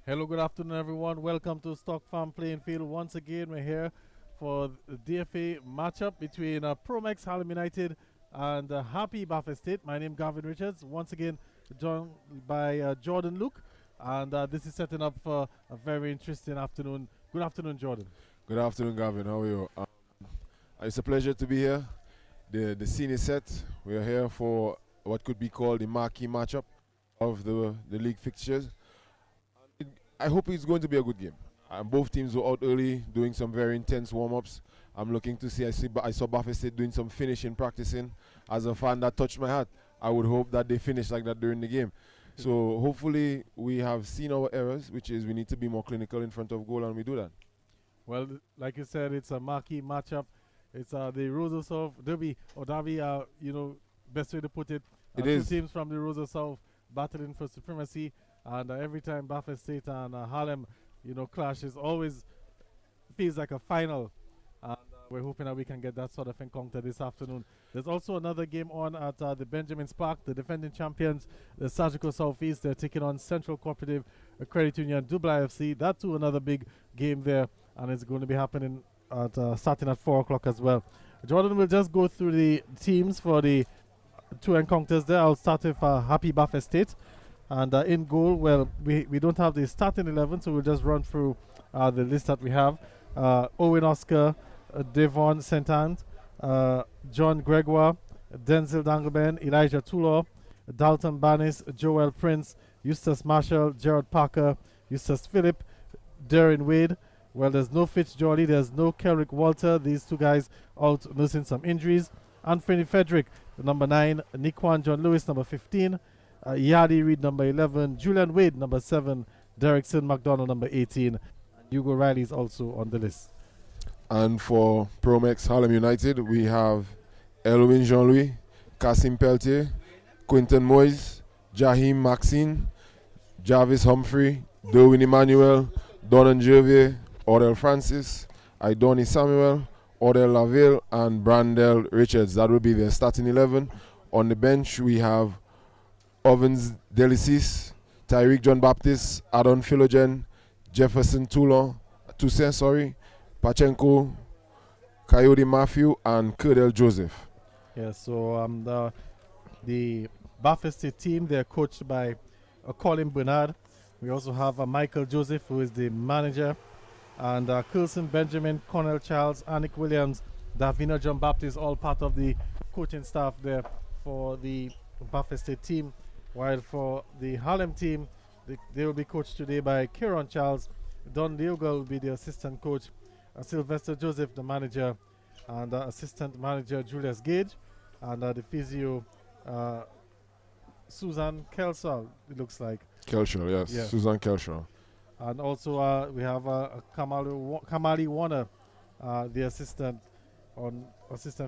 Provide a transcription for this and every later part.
Hello, good afternoon, everyone. Welcome to Stock Farm Playing Field. Once again, we're here for the DFA matchup between Promex Harlem United and Happy Buffet State. My name is Gavin Richards. Once again, joined by Jordan Luke. And this is setting up for a very interesting afternoon. Good afternoon, Jordan. Good afternoon, Gavin. How are you? It's a pleasure to be here. The scene is set. We are here for what could be called the marquee matchup of the league fixtures. I hope it's going to be a good game. Both teams were out early doing some very intense warm-ups. I'm looking to see. I saw Buffett State doing some finishing, practicing. As a fan, that touched my heart. I would hope that they finish like that during the game. So hopefully we have seen our errors, which is we need to be more clinical in front of goal, and we do that. Well, like you said, it's a marquee matchup. It's the Rosa South Derby, or Derby, best way to put it. It two is. teams from the Rosa South battling for supremacy. And every time Buffett State and Harlem, clashes, always feels like a final. And we're hoping that we can get that sort of encounter this afternoon. There's also another game on at the Benjamin's Park. The defending champions, the Surgical Southeast, they're taking on Central Cooperative Credit Union, Dubai FC. That too, another big game there. And it's going to be happening at starting at 4 o'clock as well. Jordan will just go through the teams for the two encounters there. I'll start with Happy Buffett State. And in goal, well, we don't have the starting 11, so we'll just run through the list that we have. Owen Oscar, Devon Sentant, John Gregoire, Denzel Dangleben, Elijah Tulor, Dalton Banis, Joel Prince, Eustace Marshall, Gerald Parker, Eustace Phillip, Darren Wade. Well, there's no Fitzgerald, there's no Kelrick Walter. These two guys out nursing some injuries. Anthony Frederick, number 9, Niquan John Lewis, number 15, Yadi Reed, number 11, Julian Wade, number 7, Derrickson McDonald, number 18, and Hugo Riley is also on the list. And for Promex Harlem United, we have Elwin Jean-Louis, Cassim Peltier, Quinton Moyes, Jahim Maxine, Jarvis Humphrey, Derwin Emmanuel, Donan Gervais, Odell Francis, Idoni Samuel, Odell Laville, and Brandel Richards. That will be their starting 11. On the bench, we have Ovens Delicis, Tyreek John Baptist, Adon Philogen, Jefferson Toussaint, Pachenko, Coyote Matthew, and Curdell Joseph. Yeah, so the Buffett State team, they're coached by Colin Bernard. We also have Michael Joseph, who is the manager, and Coulson Benjamin, Cornell Charles, Anik Williams, Davina John Baptist, all part of the coaching staff there for the Buffett State team. While for the Harlem team, they will be coached today by Kieran Charles. Don Leogal will be the assistant coach. Sylvester Joseph, the manager, and assistant manager Julius Gage, and the physio Susan Kelshaw, it looks like. Kelshaw, yes. Yeah. Susan Kelshaw. And also we have Kamali Warner, the assistant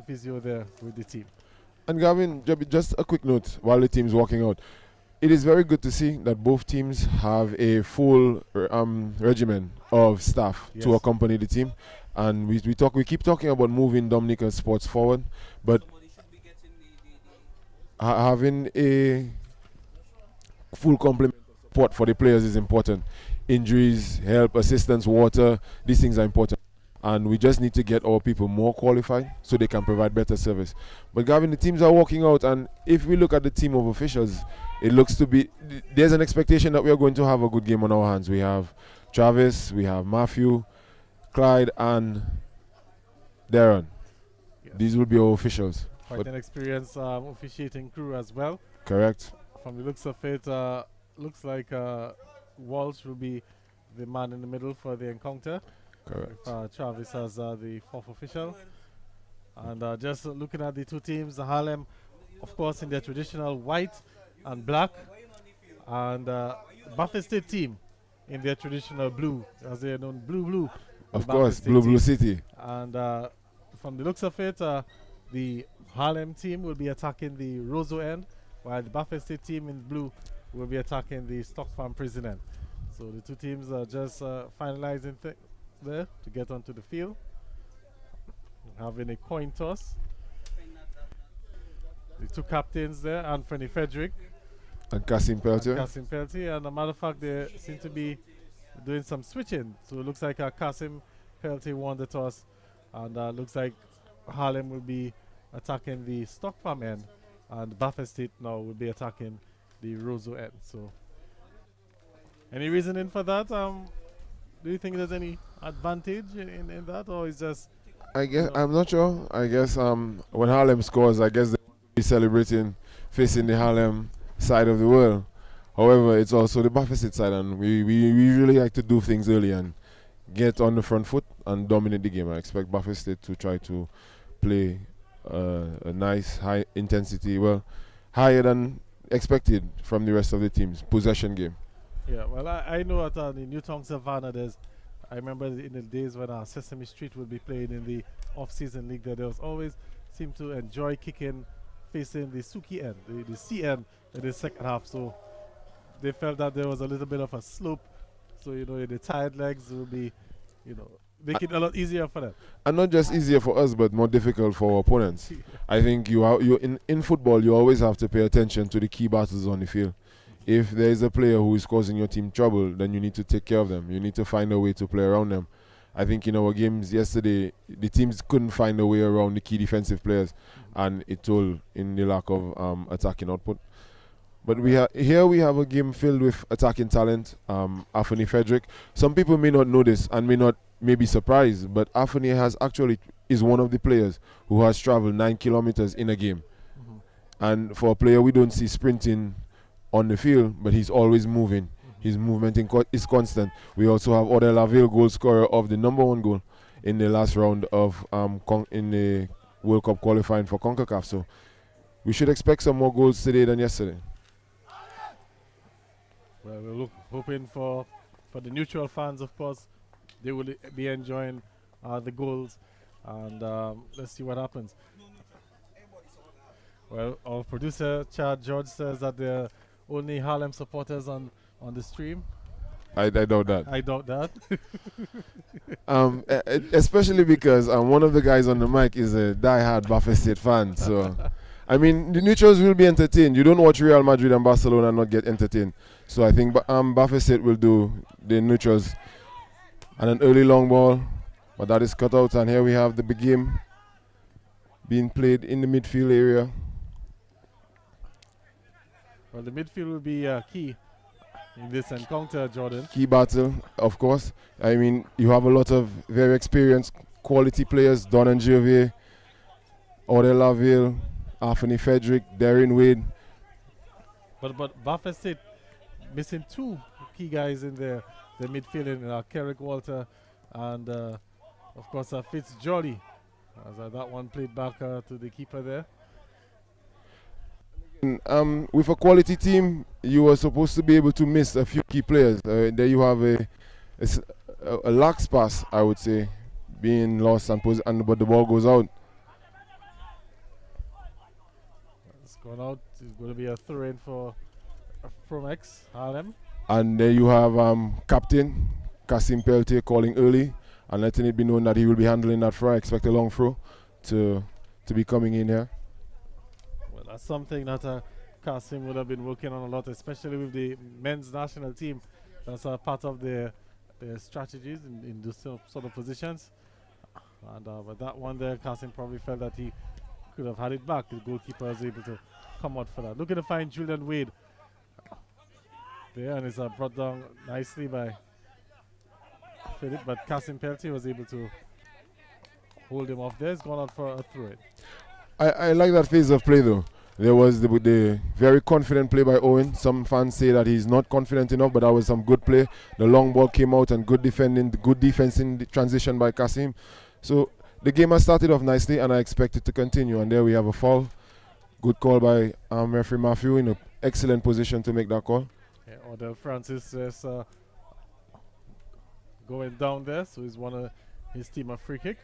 physio there with the team. And Gavin, just a quick note while the team's walking out. It is very good to see that both teams have a full regimen of staff to accompany the team. And we keep talking about moving Dominican sports forward, but having a full complement of support for the players is important. Injuries, help, assistance, water, these things are important. And we just need to get our people more qualified so they can provide better service. But Gavin, the teams are walking out, and if we look at the team of officials, it looks to be, there's an expectation that we are going to have a good game on our hands. We have Travis, we have Matthew, Clyde, and Darren. Yes. These will be our officials. Quite an experienced officiating crew as well. Correct. From the looks of it, looks like Walsh will be the man in the middle for the encounter. Correct. Travis as the fourth official. And just looking at the two teams, the Harlem, of course, in their traditional white and black, and Buffett State team in their traditional blue, as they are known, blue. Of course, Blue City. And from the looks of it, the Harlem team will be attacking the Roseau end, while the Buffett State team in blue will be attacking the Stock Farm Prison end. So the two teams are just finalizing there to get onto the field. Having a coin toss. The two captains there, Anthony Frederick and Cassim Peltier. And as a matter of fact, they seem to be doing some switching. So it looks like Kasim Pelty won the toss, and looks like Harlem will be attacking the Stock Farm end, and Buffett State now will be attacking the Roseau end. So, any reasoning for that? Do you think there's any advantage in that, or is just I guess know? I'm not sure. I guess when Harlem scores, I guess they'll be celebrating facing the Harlem side of the world. However, it's also the Buffett side, and we really like to do things early and get on the front foot and dominate the game. I expect Buffett State to try to play a nice high intensity, well, higher than expected from the rest of the teams. Possession game. Yeah, well, I know at the Newtown Savannah, I remember in the days when Sesame Street would be playing in the off-season league there was always seem to enjoy kicking facing the Suki end, the C end in the second half. So they felt that there was a little bit of a slope. So, the tired legs will be, make it a lot easier for them. And not just easier for us, but more difficult for our opponents. I think you in football you always have to pay attention to the key battles on the field. If there is a player who is causing your team trouble, then you need to take care of them. You need to find a way to play around them. I think in our games yesterday, the teams couldn't find a way around the key defensive players, and it told in the lack of attacking output. But here we have a game filled with attacking talent. Anthony Frederick. Some people may not know this and may be surprised, but Anthony is one of the players who has traveled 9 kilometers in a game. And for a player we don't see sprinting on the field, but he's always moving. His movement is constant. We also have Odell Laville, goal scorer of the #1 goal in the last round of in the World Cup qualifying for CONCACAF. So we should expect some more goals today than yesterday. Well, we're hoping for the neutral fans, of course. They will be enjoying the goals, and let's see what happens. Well, our producer, Chad George, says that there are only Harlem supporters on the stream. I doubt that. I doubt that. Especially because one of the guys on the mic is a die-hard Buffett State fan. So, I mean, the neutrals will be entertained. You don't watch Real Madrid and Barcelona and not get entertained. So I think Buffett State will do the neutrals and an early long ball, but that is cut out. And here we have the big game being played in the midfield area. Well, the midfield will be key in this encounter, Jordan. Key battle, of course. I mean, you have a lot of very experienced quality players: Don and Gervais, Odell Laville, Anthony Frederick, Darren Wade. But Buffett State missing 2 key guys in the midfield, in Kerrick Walter and of course Fitzjolly, as that one played back to the keeper there. With a quality team, you are supposed to be able to miss a few key players. There you have a lax pass, I would say, being lost but the ball goes out. It's gone out. It's going to be a throw-in for Promex Harlem. And there you have captain Kasim Peltier calling early and letting it be known that he will be handling that throw. I expect a long throw to be coming in here. Well, that's something that Kasim would have been working on a lot, especially with the men's national team. That's part of their strategies in those sort of positions. And but that one there, Kasim probably felt that he could have had it back. The goalkeeper was able to come out for that. Looking to find Julian Wade there, and it's brought down nicely by Philip, but Kasim Peltier was able to hold him off there. It's gone out for a throw-in. I like that phase of play though. There was the very confident play by Owen. Some fans say that he's not confident enough, but that was some good play. The long ball came out and good defense in the transition by Kasim. So the game has started off nicely and I expect it to continue. And there we have a foul. Good call by referee Matthew in an excellent position to make that call. Yeah, Odell Francis is going down there, so he's won his team a free kick.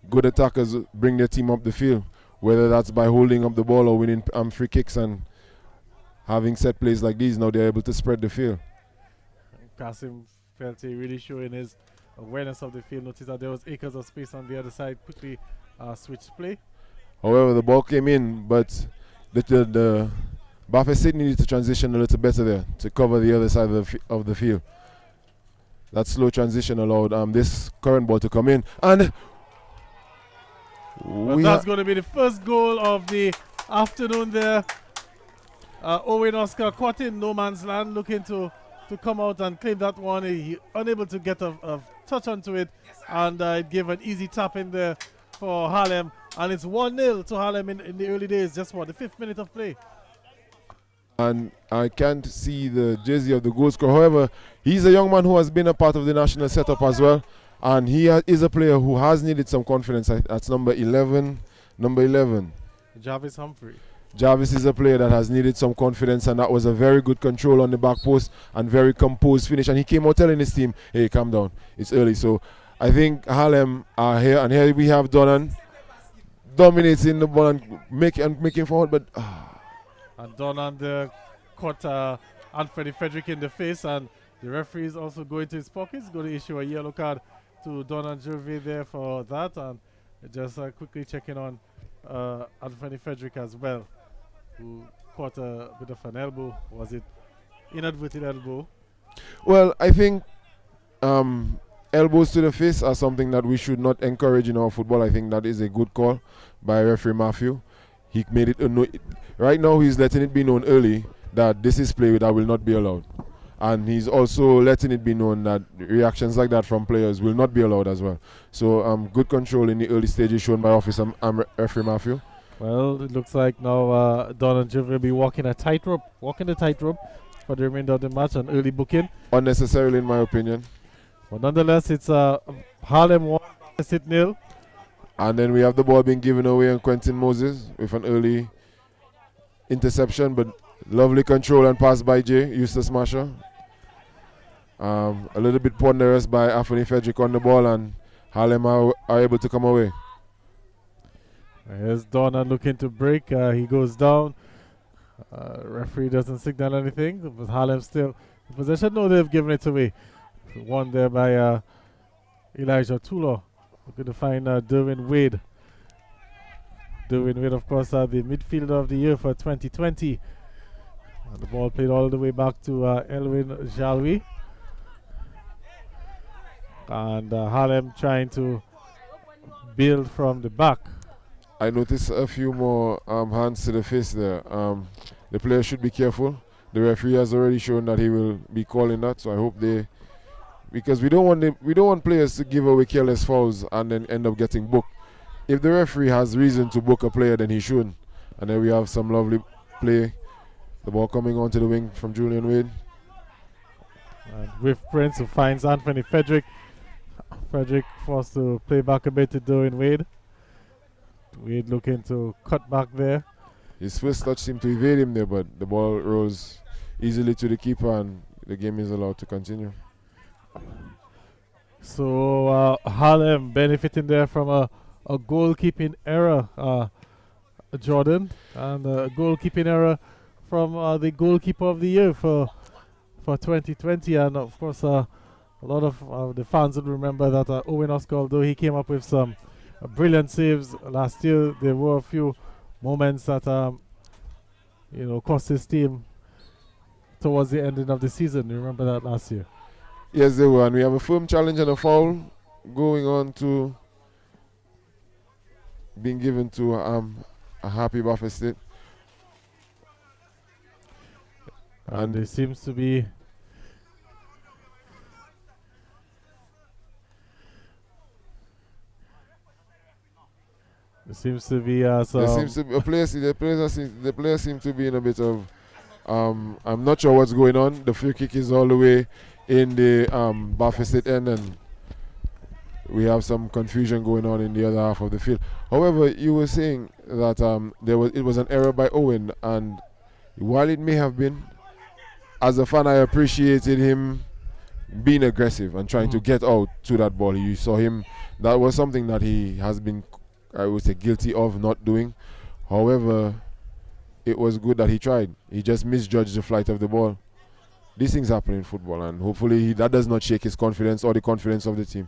Good attackers bring their team up the field, whether that's by holding up the ball or winning free kicks and having set plays like these. Now they're able to spread the field. Kasim Peltier really showing his awareness of the field. Notice that there was acres of space on the other side. Quickly switched play. However, the ball came in, but the Buffett State needed to transition a little better there to cover the other side of the field. that slow transition allowed this current ball to come in. And that's going to be the first goal of the afternoon there. Owen Oscar caught in no man's land, looking to come out and claim that one. He unable to get a touch onto it, and it gave an easy tap in there for Harlem. And it's 1-0 to Harlem in the early days, just what, the 5th minute of play. And I can't see the jersey of the goal scorer. However, he's a young man who has been a part of the national setup as well. And he is a player who has needed some confidence. That's number 11. Jarvis Humphrey. Jarvis is a player that has needed some confidence, and that was a very good control on the back post and very composed finish. And he came out telling his team, hey, calm down, it's early. So I think Harlem are here, and here we have Donan dominating the ball and making forward, but and Donan there caught Anthony Frederick in the face, and the referee is also going to his pockets, going to issue a yellow card to Donan Gervais there for that, and just quickly checking on Anthony Frederick as well, who caught a bit of an elbow. Was it inadvertent elbow? Well, I think elbows to the face are something that we should not encourage in our football. I think that is a good call by referee Matthew. He made it right now. He's letting it be known early that this is play that will not be allowed, and he's also letting it be known that reactions like that from players will not be allowed as well. So good control in the early stages shown by officer referee Matthew. Well, it looks like now Don and Jiv will be walking the tightrope for the remainder of the match, an early booking. Unnecessarily, in my opinion. But nonetheless, it's Harlem 1, Bathurst 0. And then we have the ball being given away on Quentin Moses with an early interception, but lovely control and pass by Jay, Eustace Masher. A little bit ponderous by Anthony Frederick on the ball, and Harlem are able to come away. Here's Donna looking to break. He goes down. Referee doesn't signal anything, but Harlem still in possession. No, they've given it away. One there by Elijah Tulo. Looking to find Derwin Wade. Derwin Wade, of course, the midfielder of the year for 2020. And the ball played all the way back to Elwin Jalwi. And Harlem trying to build from the back. I noticed a few more hands to the face there. The player should be careful. The referee has already shown that he will be calling that, so I hope because we don't want players to give away careless fouls and then end up getting booked. If the referee has reason to book a player, then he shouldn't. And then we have some lovely play. The ball coming onto the wing from Julian Wade. And with Prince, who finds Anthony Frederick. Frederick forced to play back a bit to Derwin Wade. Wade looking to cut back there. His first touch seemed to evade him there, but the ball rolls easily to the keeper and the game is allowed to continue. So Harlem benefiting there from a goalkeeping error, Jordan, and a goalkeeping error from the goalkeeper of the year for 2020. And of course, a lot of the fans will remember that Owen Oscar, although he came up with some brilliant saves last year, there were a few moments that cost his team towards the ending of the season. You remember that last year? Yes, they were, and we have a firm challenge and a foul going on to being given to a happy Bathurst State. And there seems to be some. The players seem to be in a bit of. I'm not sure what's going on. The free kick is all the way in the Bathurst State end, and we have some confusion going on in the other half of the field. However, you were saying that it was an error by Owen, and while it may have been, as a fan, I appreciated him being aggressive and trying to get out to that ball. You saw him. That was something that he has been, I would say, guilty of not doing. However, it was good that he tried. He just misjudged the flight of the ball. These things happen in football, and hopefully that does not shake his confidence or the confidence of the team.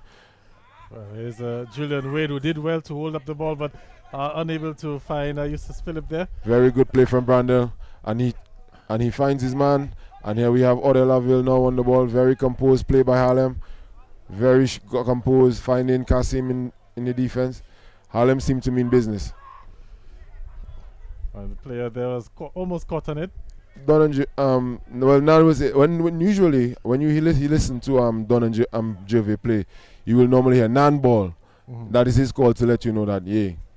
Well, here's Julian Wade, who did well to hold up the ball, but unable to find Eustace Phillip there. Very good play from Brandel, and he finds his man. And here we have Odell Laville now on the ball. Very composed play by Harlem. very composed, finding Kasim in the defense. Harlem seemed to mean business. And the player there was almost caught on it. Don and well, now was it when usually when you listen to Don and Gervais play, you will normally hear nan ball. That is his call to let you know that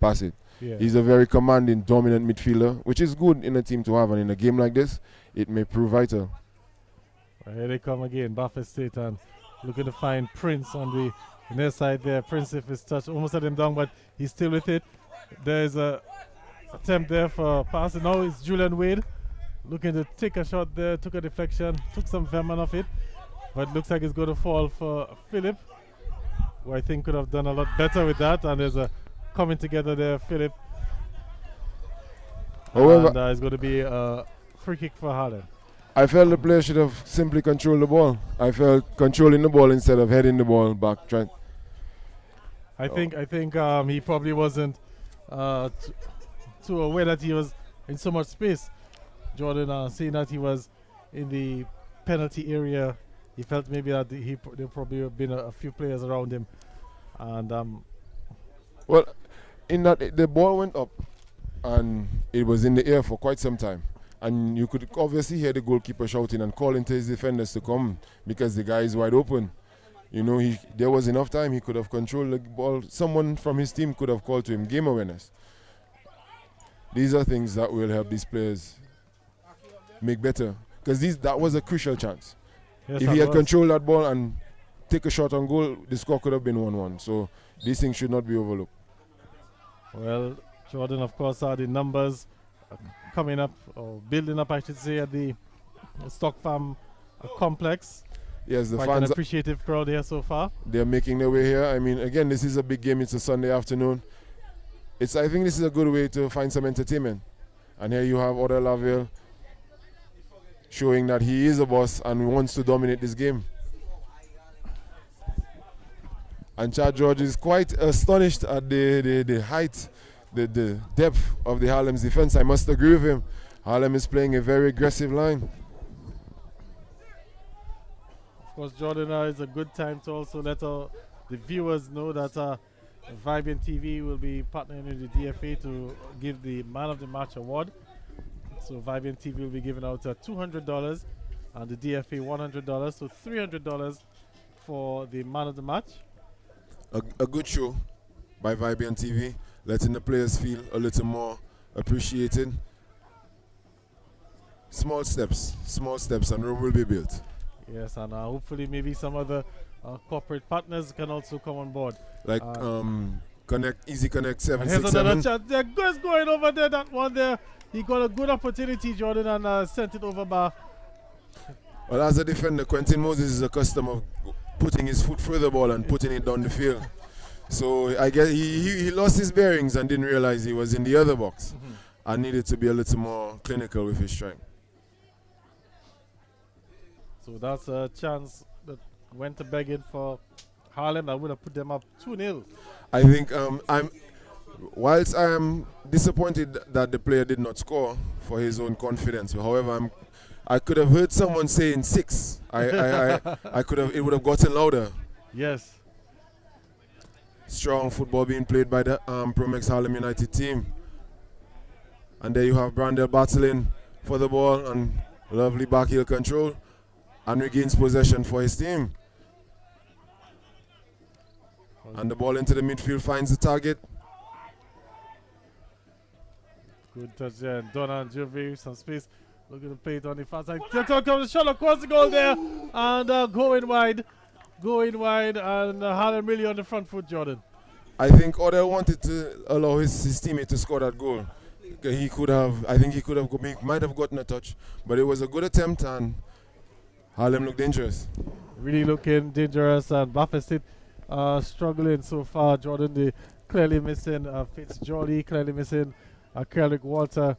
pass it. Yeah. He's a very commanding, dominant midfielder, which is good in a team to have, and in a game like this, it may prove vital. Here they come again, Buffett State, and looking to find Prince on the near side there. Prince, if it's touched, almost had him down, but he's still with it. There's a attempt there for passing. Now it's Julian Wade looking to take a shot there, took a deflection, took some vermin off it, but looks like it's going to fall for Philip, who I think could have done a lot better with that. And there's a coming together there, Philip. However, and it's going to be a free kick for Harlem. I felt the player should have simply controlled the ball. I felt controlling the ball instead of heading the ball back. I think he probably wasn't too aware that he was in so much space. Jordan, seeing that he was in the penalty area, he felt maybe that there probably have been a few players around him, and well, in that the ball went up, and it was in the air for quite some time, and you could obviously hear the goalkeeper shouting and calling to his defenders to come because the guy is wide open. You know, there was enough time he could have controlled the ball. Someone from his team could have called to him game awareness. These are things that will help these players make better, because that was a crucial chance. yes, If he had controlled that ball and take a shot on goal, the score could have been 1-1. So these things should not be overlooked. Well, Jordan, of course, are the numbers coming up, or building up, I should say, at the Stock Farm complex. Yes, the Quite an fans, appreciative crowd here so far. they're making their way here. I mean, again, this is a big game. It's a Sunday afternoon. I think this is a good way to find some entertainment. And here you have Odell Laville showing that he is a boss and wants to dominate this game. And Chad George is quite astonished at the height, the depth of the Harlem's defense. I must agree with him. Harlem is playing a very aggressive line. Of course, Jordan, it's a good time to also let the viewers know that Vibrant TV will be partnering with the DFA to give the Man of the Match award. So Vibrant TV will be giving out $200 and the DFA $100, so $300 for the Man of the Match. A good show by Vibrant TV, letting the players feel a little more appreciated. Small steps, and Rome will be built. Yes, and hopefully maybe some other corporate partners can also come on board. Like Easy Connect And here's another 767. chance. They're just going over there. That one there. He got a good opportunity, Jordan, and sent it over by. Well, as a defender, Quentin Moses is accustomed of putting his foot through the ball and putting it down the field. So I guess he lost his bearings and didn't realize he was in the other box. And needed to be a little more clinical with his strike. So that's a chance that went to begging for Harlem. I would have put them up 2-0. I think whilst I am disappointed that the player did not score for his own confidence, however, I could have heard someone saying 6. I could have. It would have gotten louder. Yes. Strong football being played by the Promex Harlem United team, and there you have Brandel battling for the ball and lovely back heel control, and regains possession for his team. And the ball into the midfield finds the target. Good touch there. Donna and Gervais, some space. Looking to play it on the far side. Comes the shot across the goal there. And going wide. And Harlem really on the front foot, Jordan. I think Odell wanted to allow his teammate to score that goal. He could have, I think he could have, might have gotten a touch. But it was a good attempt, and Harlem looked dangerous. Really looking dangerous, and Buffett struggling so far. Jordan, they clearly missing Fitzgerald, clearly missing Kerrick Walter,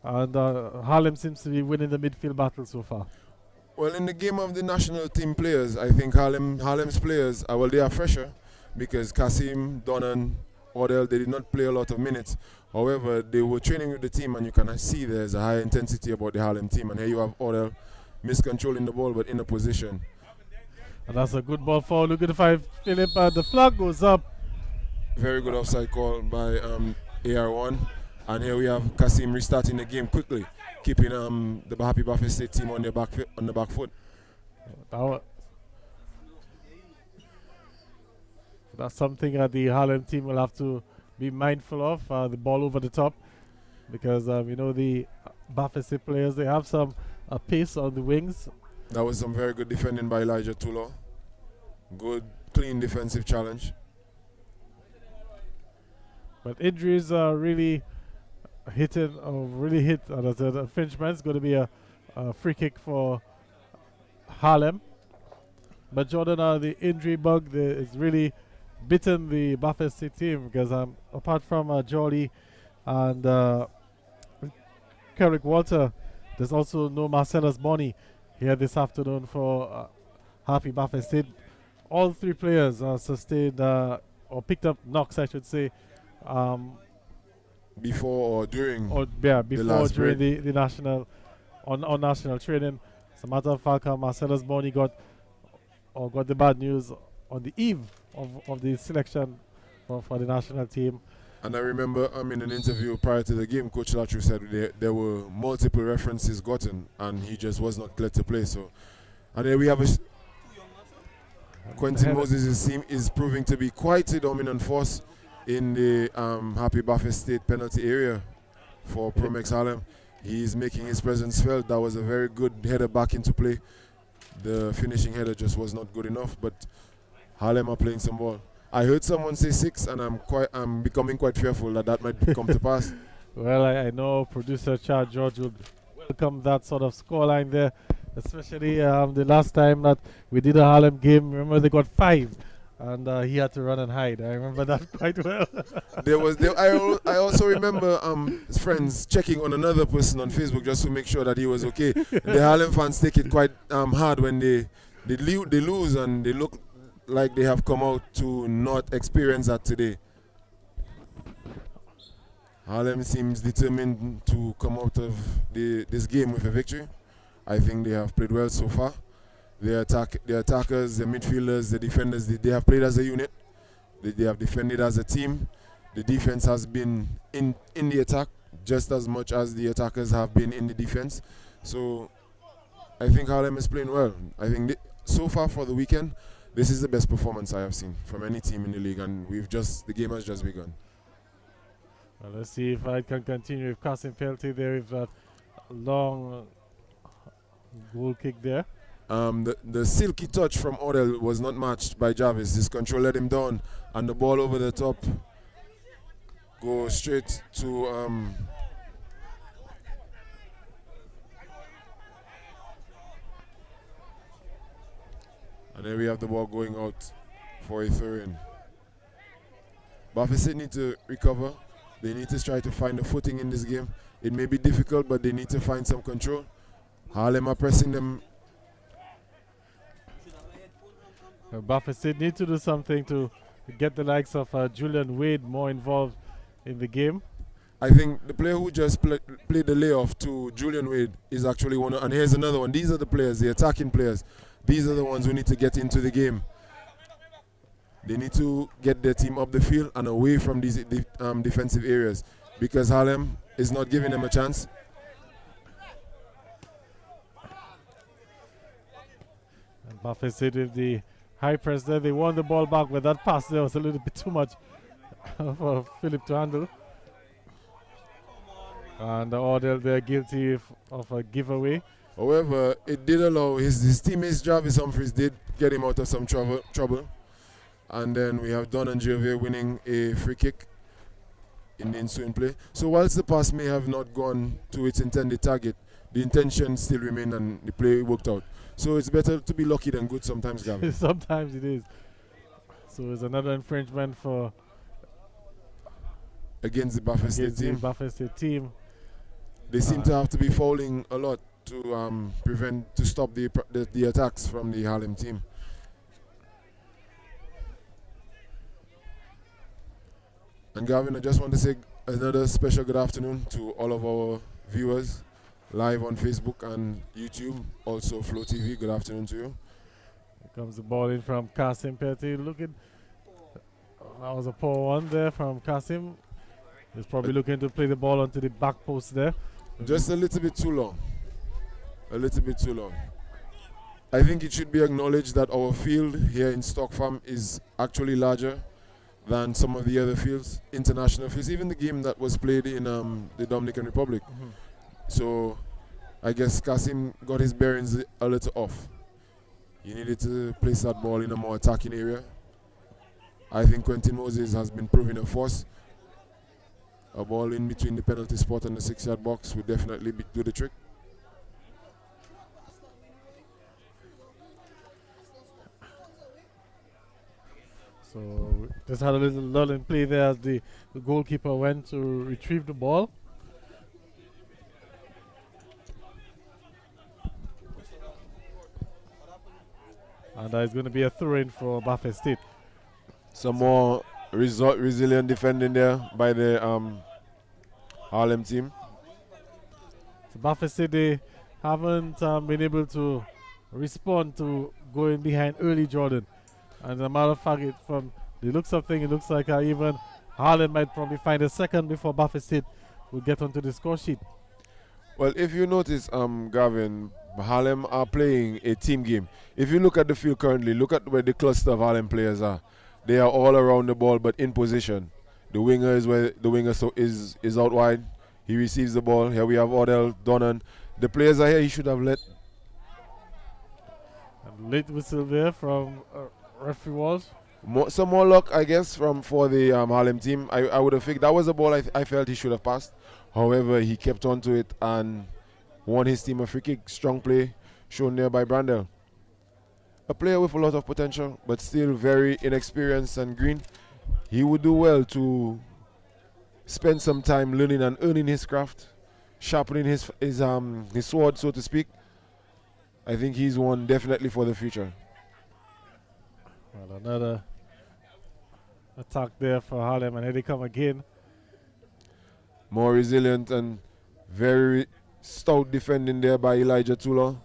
and Harlem seems to be winning the midfield battle so far. Well, in the game of the national team players, I think Harlem's players, they are fresher because Kasim, Donan, Odell, they did not play a lot of minutes. However, they were training with the team, and you can see there's a high intensity about the Harlem team. And here you have Odell miscontrolling the ball, but in a position. And that's a good ball forward. Look at the five, Philip. The flag goes up. Very good offside call by AR1. And here we have Kasim restarting the game quickly, keeping the Happy Buffet State team on the back foot. That's something that the Harlem team will have to be mindful of. The ball over the top, because you know the Buffet State players, they have some pace on the wings. That was some very good defending by Elijah Tulo. Good, clean defensive challenge. But injuries are really hitting, really hit. And the infringement is going to be a free kick for Harlem. But Jordan, the injury bug is really bitten the Buffet State team, because apart from Jolly and Kerrick Walter, there's also no Marcellus Bonney here this afternoon for Happy Buffet State. All three players sustained or picked up knocks, I should say, before or during during the national on national training. As a matter of fact, Marcellus Bonney got the bad news on the eve of the selection for the national team. And I remember in an interview prior to the game, Coach Latru said there were multiple references gotten and he just was not cleared to play. So, and then we have Quentin Moses' team is proving to be quite a dominant force in the Happy Buffet State penalty area for Promex Harlem. He's making his presence felt. That was a very good header back into play. The finishing header just was not good enough, but Harlem are playing some ball. I heard someone say 6, and I'm becoming quite fearful that might come to pass. Well, I know producer Chad George would welcome that sort of scoreline there, especially the last time that we did a Harlem game. Remember, they got 5, and he had to run and hide. I remember that quite well. I also remember his friends checking on another person on Facebook just to make sure that he was okay. The Harlem fans take it quite hard when they lose and they look like they have come out to not experience that today. Harlem seems determined to come out of this game with a victory. I think they have played well so far. The attackers, the midfielders, the defenders, they have played as a unit. They have defended as a team. The defense has been in the attack just as much as the attackers have been in the defense. So I think Harlem is playing well. I think so far for the weekend, this is the best performance I have seen from any team in the league, and the game has just begun. Well, let's see if I can continue with Kasim Pelty there with that long goal kick there. The silky touch from Odell was not matched by Jarvis. His control let him down, and the ball over the top goes straight to and then we have the ball going out for a throw-in. Buffet State need to recover. They need to try to find a footing in this game. It may be difficult, but they need to find some control. Harlem are pressing them. Buffet State need to do something to get the likes of Julian Wade more involved in the game. I think the player who just played the layoff to Julian Wade is actually one of, and here's another one. These are the players, the attacking players. These are the ones who need to get into the game. They need to get their team up the field and away from these defensive areas, because Harlem is not giving them a chance. And Buffet State with the high press there. They won the ball back, but that pass there was a little bit too much for Philip to handle. And the order they're guilty of a giveaway. However, it did allow his teammates Jarvis Humphries did get him out of some trouble. And then we have Don and Gervais winning a free kick in the ensuing play. So whilst the pass may have not gone to its intended target, the intention still remained and the play worked out. So it's better to be lucky than good sometimes, Gavin. Sometimes it is. So it's another infringement for against the Buffet State team. Buffet State team. They seem to have to be fouling a lot to stop the attacks from the Harlem team. And Gavin, I just want to say another special good afternoon to all of our viewers live on Facebook and YouTube, also Flow TV. Good afternoon to you. Comes the ball in from Kasim Petty. Looking, that was a poor one there from Kasim. He's probably looking to play the ball onto the back post there. Just a little bit too long. A little bit too long. I think it should be acknowledged that our field here in Stock Farm is actually larger than some of the other fields, international fields, even the game that was played in the Dominican Republic. So I guess Kasim got his bearings a little off. He needed to place that ball in a more attacking area. I think Quentin Moses has been proving a force. A ball in between the penalty spot and the 6-yard box would definitely do the trick. So just had a little lull in play there as the goalkeeper went to retrieve the ball. And it's going to be a throw-in for Buffett State. Some more resilient defending there by the Harlem team. So Buffett State, they haven't been able to respond to going behind early, Jordan. And as a matter of fact, from the looks of things, it looks like even Harlem might probably find a second before Buffett State will get onto the score sheet. Well, if you notice, Gavin, Harlem are playing a team game. If you look at the field currently, look at where the cluster of Harlem players are. They are all around the ball, but in position. The winger is where the winger is out wide. He receives the ball. Here we have Odell, Donnan. The players are here. He should have let. And late whistle there from referee Walsh. Some more luck, I guess, for the Harlem team. I would have figured that was a ball I felt he should have passed. However, he kept on to it and won his team a free kick. Strong play shown there by Brandel. A player with a lot of potential, but still very inexperienced and green. He would do well to spend some time learning and earning his craft, sharpening his sword, so to speak. I think he's one definitely for the future. Well, another attack there for Harlem, and here they come again. More resilient and very stout defending there by Elijah Tula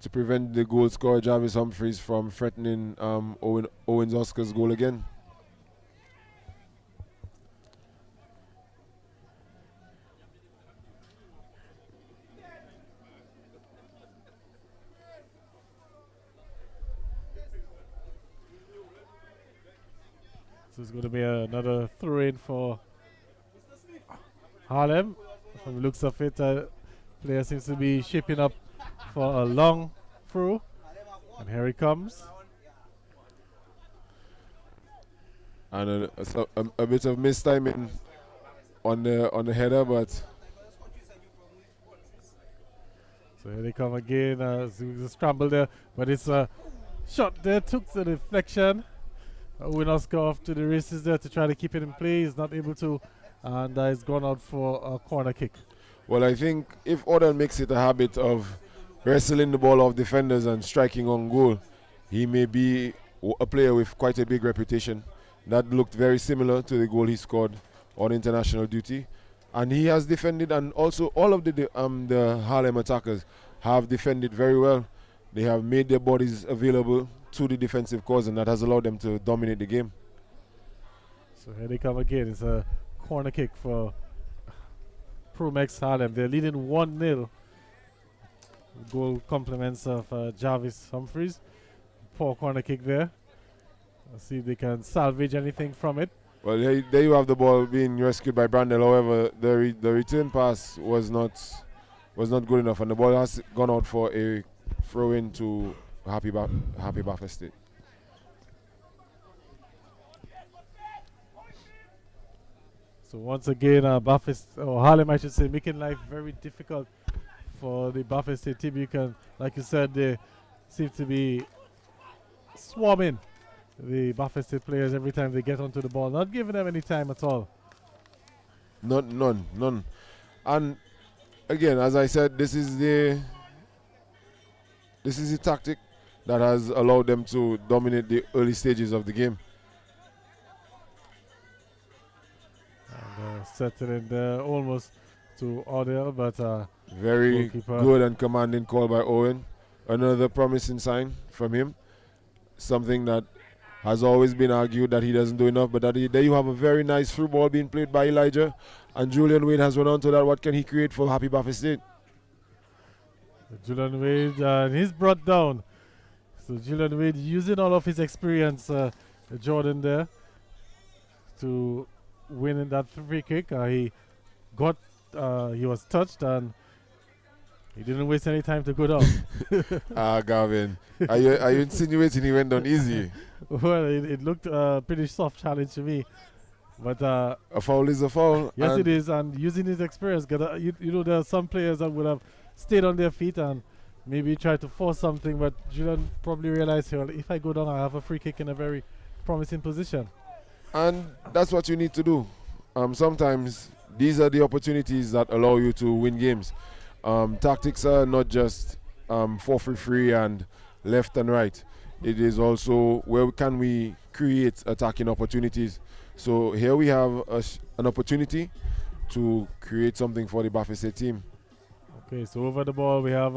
to prevent the goal scorer Jarvis Humphreys from threatening Owens Oscar's goal again. So it's going to be another throw-in for Harlem. From the looks of it, player seems to be shaping up for a long throw. And here he comes. And a bit of mistiming on the header, but so here they come again. So it's a scramble there, but it's a shot there, took the deflection. Owen Oscar off to the races there to try to keep it in play. He's not able to, and he's gone out for a corner kick. Well, I think if Odell makes it a habit of wrestling the ball off defenders and striking on goal, he may be a player with quite a big reputation. That looked very similar to the goal he scored on international duty. And he has defended, and also all of the Harlem attackers have defended very well. They have made their bodies available to the defensive cause, and that has allowed them to dominate the game. So here they come again. It's a corner kick for Promex Harlem. They're leading 1-0. Goal compliments of Jarvis Humphreys. Poor corner kick there. Let's see if they can salvage anything from it. Well, there you have the ball being rescued by Brandel. However, the return pass was not good enough, and the ball has gone out for a throw-in to Happy Buffett State. So once again, Harlem, I should say, making life very difficult for the Buffett State team. You can, like you said, they seem to be swarming the Buffett State players every time they get onto the ball, not giving them any time at all. None. And again, as I said, this is the tactic that has allowed them to dominate the early stages of the game. And settling there almost to Odell, but very good and commanding call by Owen. another promising sign from him. Something that has always been argued that he doesn't do enough, but there you have a very nice through ball being played by Elijah, and Julian Wade has run on to that. What can he create for Happy Buffet State? Julian Wade, he's brought down. So Julian Wade using all of his experience, Jordan there, to win in that free kick. He was touched and he didn't waste any time to go down. Gavin, are you insinuating he went down easy? Well, it looked a pretty soft challenge to me. But a foul is a foul. Yes, it is. And using his experience, there are some players that would have stayed on their feet and maybe tried to force something. But Julian probably realized, well, if I go down, I have a free kick in a very promising position. And that's what you need to do. Sometimes these are the opportunities that allow you to win games. Tactics are not just for free and left and right. It is also where can we create attacking opportunities. So here we have an opportunity to create something for the Buffet State team. Okay, so over the ball we have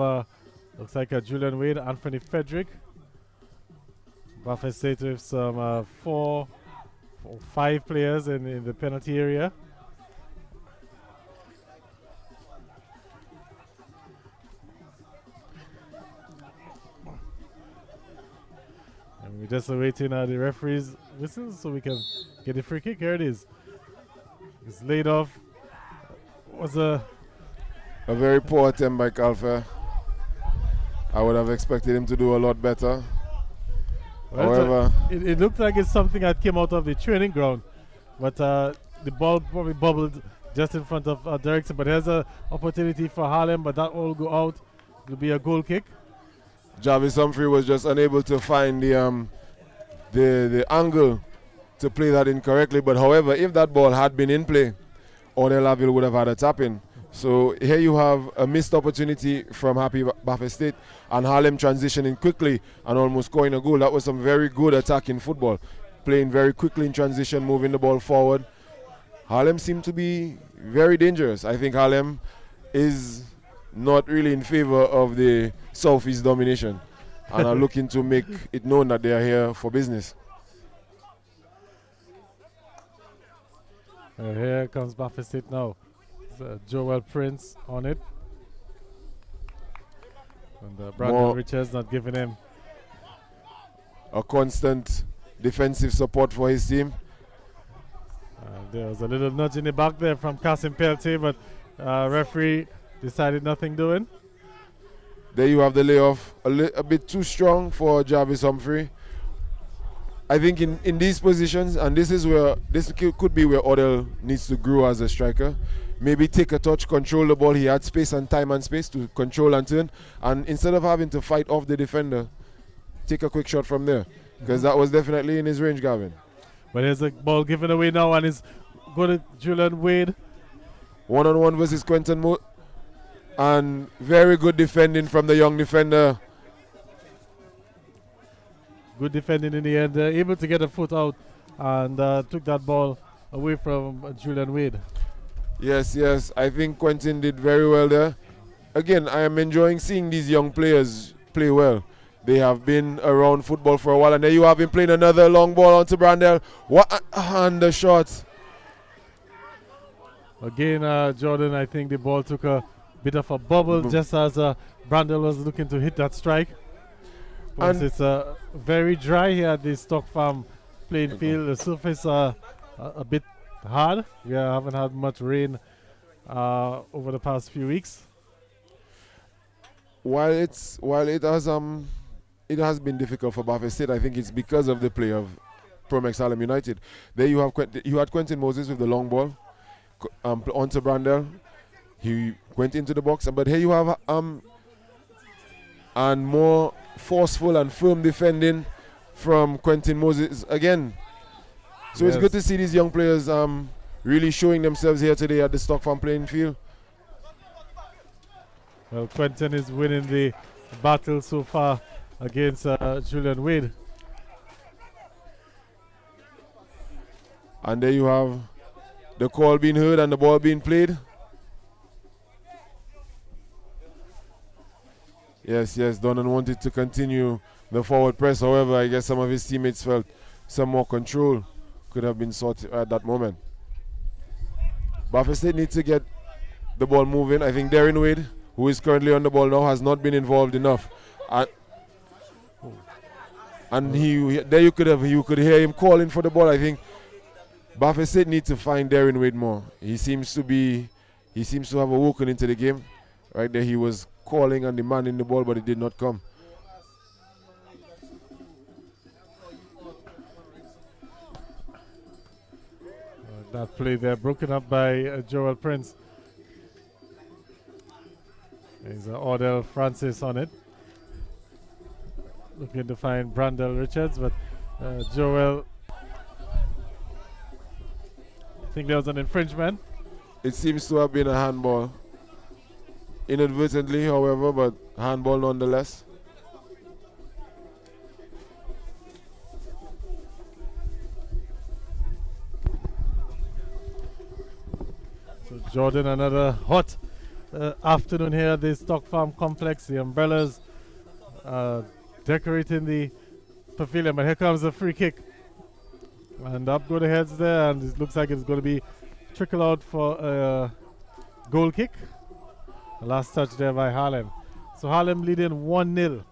looks like a Julian Wade, Anthony Frederick. Buffet State with some 4 or 5 players in the penalty area. And we're just awaiting the referee's whistle so we can get the free kick. Here it is. It's laid off. Was a very poor attempt by Calfer. I would have expected him to do a lot better. Well, however, it looked like it's something that came out of the training ground, but the ball probably bubbled just in front of Derrickson. But there's an opportunity for Harlem, but that will go out. It'll be a goal kick. Jarvis Humphrey was just unable to find the angle to play that incorrectly. But however, if that ball had been in play, Ornell Laville would have had a tap in. So here you have a missed opportunity from Happy Buffet State, and Harlem transitioning quickly and almost scoring a goal. That was some very good attacking football, playing very quickly in transition, moving the ball forward. Harlem seemed to be very dangerous. I think Harlem is not really in favor of the Southeast domination and are looking to make it known that they are here for business. Here comes Buffet State now. Joel Prince on it. And Brandon Richards not giving him a constant defensive support for his team. There was a little nudge in the back there from Kasim Peltier, but referee decided nothing doing. There you have the layoff, a bit too strong for Jarvis Humphrey. I think in these positions, and this could be where Odell needs to grow as a striker. Maybe take a touch, control the ball. He had space and time and space to control and turn. And instead of having to fight off the defender, take a quick shot from there. Because that was definitely in his range, Gavin. But there's a ball given away now, and it's going to Julian Wade. One-on-one versus Quentin Mo. And very good defending from the young defender. Good defending in the end. Able to get a foot out and took that ball away from Julian Wade. Yes. I think Quentin did very well there. Again, I am enjoying seeing these young players play well. They have been around football for a while, and there you have him playing another long ball onto Brandel. What a undershot. Again, Jordan, I think the ball took a bit of a bubble just as Brandel was looking to hit that strike. And it's very dry here at the Stock Farm playing field. The surface a bit hard. We haven't had much rain over the past few weeks. While it has been difficult for Buffet State, I think it's because of the play of Promex Harlem United. There you had Quentin Moses with the long ball onto Brandel. He went into the box, but here you have and more forceful and firm defending from Quentin Moses again. So it's good to see these young players really showing themselves here today at the Stock Farm playing field. Well, Quentin is winning the battle so far against Julian Wade. And there you have the call being heard and the ball being played. Yes, Donnan wanted to continue the forward press. However, I guess some of his teammates felt some more control could have been sought at that moment. Buffalo State needs to get the ball moving. I think Darren Wade, who is currently on the ball now, has not been involved enough. And you could hear him calling for the ball. I think Buffalo State needs to find Darren Wade more. He seems to have awoken into the game. Right there, he was calling and demanding the ball, but it did not come. That play there broken up by Joel Prince. There's Odell Francis on it. Looking to find Brandel Richards, but Joel, I think there was an infringement. It seems to have been a handball. Inadvertently, however, but handball nonetheless. So Jordan, another hot afternoon here at the Stock Farm Complex. The umbrellas decorating the pavilion, but here comes the free kick. And up go the heads there, and it looks like it's going to be trickle out for a goal kick. The last touch there by Harlem. So Harlem leading 1-0.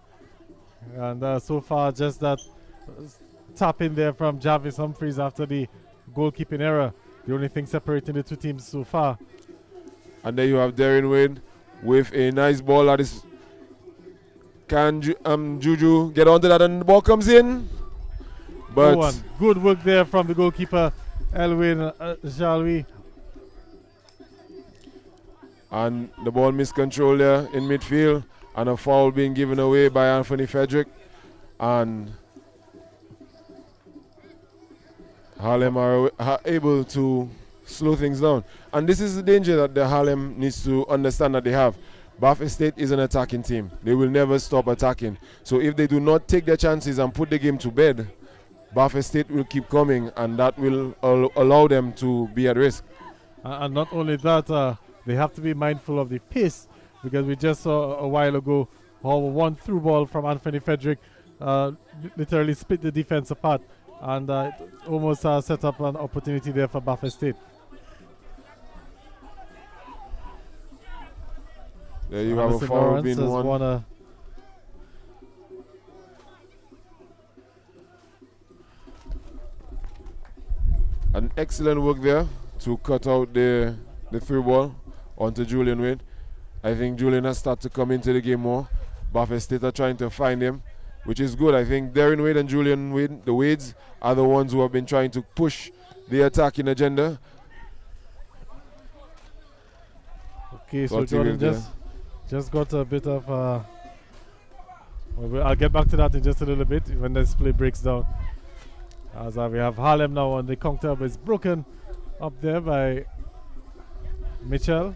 And so far just that tap in there from Jarvis Humphreys after the goalkeeping error. The only thing separating the two teams so far. And there you have Darren Wade with a nice ball that is. Can Juju get onto that and the ball comes in? But good work there from the goalkeeper, Elwin Jalwi. And the ball miscontrolled there in midfield, and a foul being given away by Anthony Frederick. And Harlem are able to slow things down. And this is the danger that the Harlem needs to understand that they have. Buffalo State is an attacking team. They will never stop attacking. So if they do not take their chances and put the game to bed, Buffalo State will keep coming, and that will allow them to be at risk. And not only that, they have to be mindful of the pace, because we just saw a while ago how one through ball from Anthony Frederick literally split the defense apart, and almost set up an opportunity there for Buffalo State. There you have a foul being won. An excellent work there to cut out the through ball onto Julian Wade. I think Julian has started to come into the game more. Buffalo State are trying to find him, which is good. I think Darren Wade and Julian Wade, the Wades, are the ones who have been trying to push the attacking agenda. Okay, so Jordan just got a bit of I'll get back to that in just a little bit when this play breaks down. As we have Harlem now on the counter, but it's broken up there by Mitchell.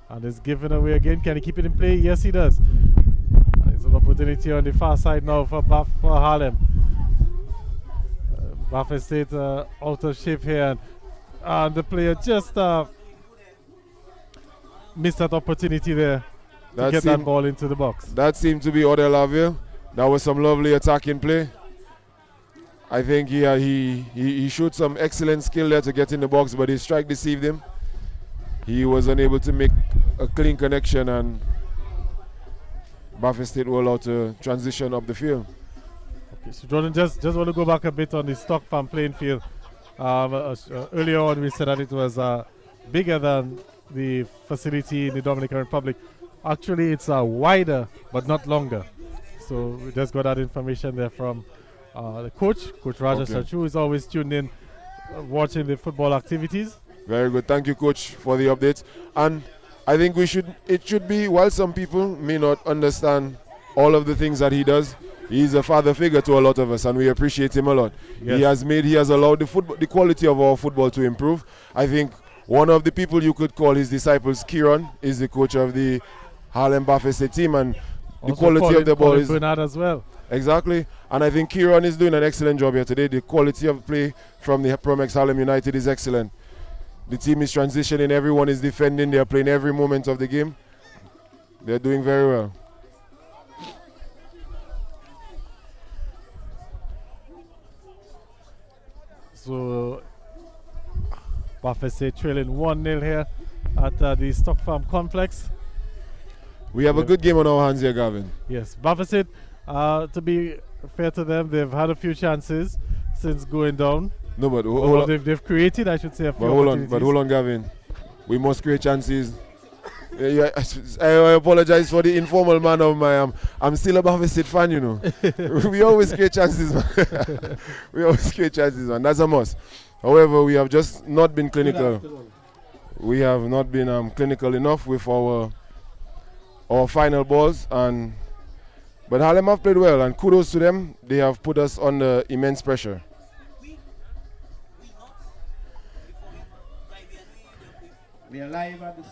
And it's given away again. Can he keep it in play? Yes, he does. There's an opportunity on the far side now for Harlem. Buffalo State out of shape here. And the player just missed that opportunity there to get that ball into the box. That seemed to be Odelaville. That was some lovely attacking play. I think he showed some excellent skill there to get in the box, but his strike deceived him. He was unable to make a clean connection, and Buffalo State were allowed to transition up the field. Okay, so Jordan, just want to go back a bit on the Stock Farm playing field. Earlier on we said that it was bigger than the facility in the Dominican Republic. Actually, it's wider but not longer. So we just got that information there from the Coach Raja Sachu, is always tuned in, watching the football activities. Very good. Thank you, Coach, for the updates. And I think it should be, while some people may not understand all of the things that he does, he's a father figure to a lot of us, and we appreciate him a lot. Yes. He has allowed the quality of our football to improve. I think one of the people you could call his disciples, Kieran, is the coach of the Harlem Buffalo State team, and also the quality of the ball is Bernard as well. Exactly, and I think Kieran is doing an excellent job here today. The quality of play from the Promex Harlem United is excellent. The team is transitioning, everyone is defending, they are playing every moment of the game. They're doing very well. So Buffett State trailing 1-0 here at the Stock Farm Complex. We have a good game on our hands here, Gavin. Yes, Buffett State, to be fair to them, they've had a few chances since going down. No, but hold on. They've created, I should say, a few But hold on, Gavin. We must create chances. I apologize for the informal manner of my. I'm still a Buffett State fan, you know. We always create chances, man. We always create chances, man. That's a must. However, we have just not been clinical. We have not been clinical enough with our final balls, but Harlem have played well, and kudos to them. They have put us under immense pressure. We are live at the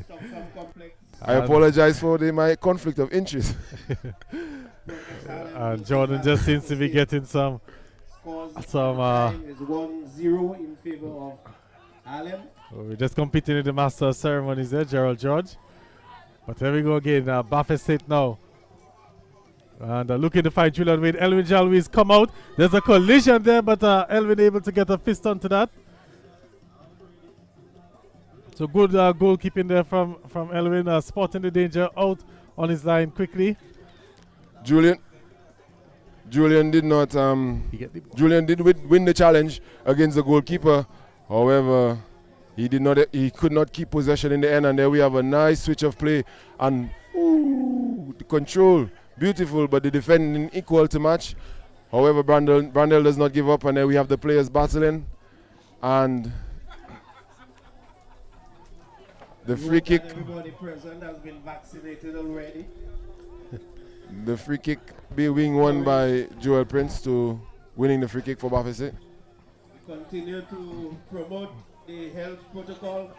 Stock Farm Complex. I apologize for my conflict of interest. And Jordan just seems to be getting some. Is 1-0 in favor of Harlem. We're just competing in the master of ceremonies there, Gerald George. But here we go again, Buffett State now. And looking to find Julian Wade. Elvin Jalwi's come out. There's a collision there, but Elvin able to get a fist onto that. So good goalkeeping there from Elvin, spotting the danger out on his line quickly. Julian did not. Julian did win the challenge against the goalkeeper. However, he did not. He could not keep possession in the end. And there we have a nice switch of play and the control, beautiful, but the defending equal to match. However, Brandel does not give up, and then we have the players battling, and the free kick. Everybody present has been vaccinated already. The free kick being won by Joel Prince to winning the free kick for Buffett State. Continue to promote the health protocol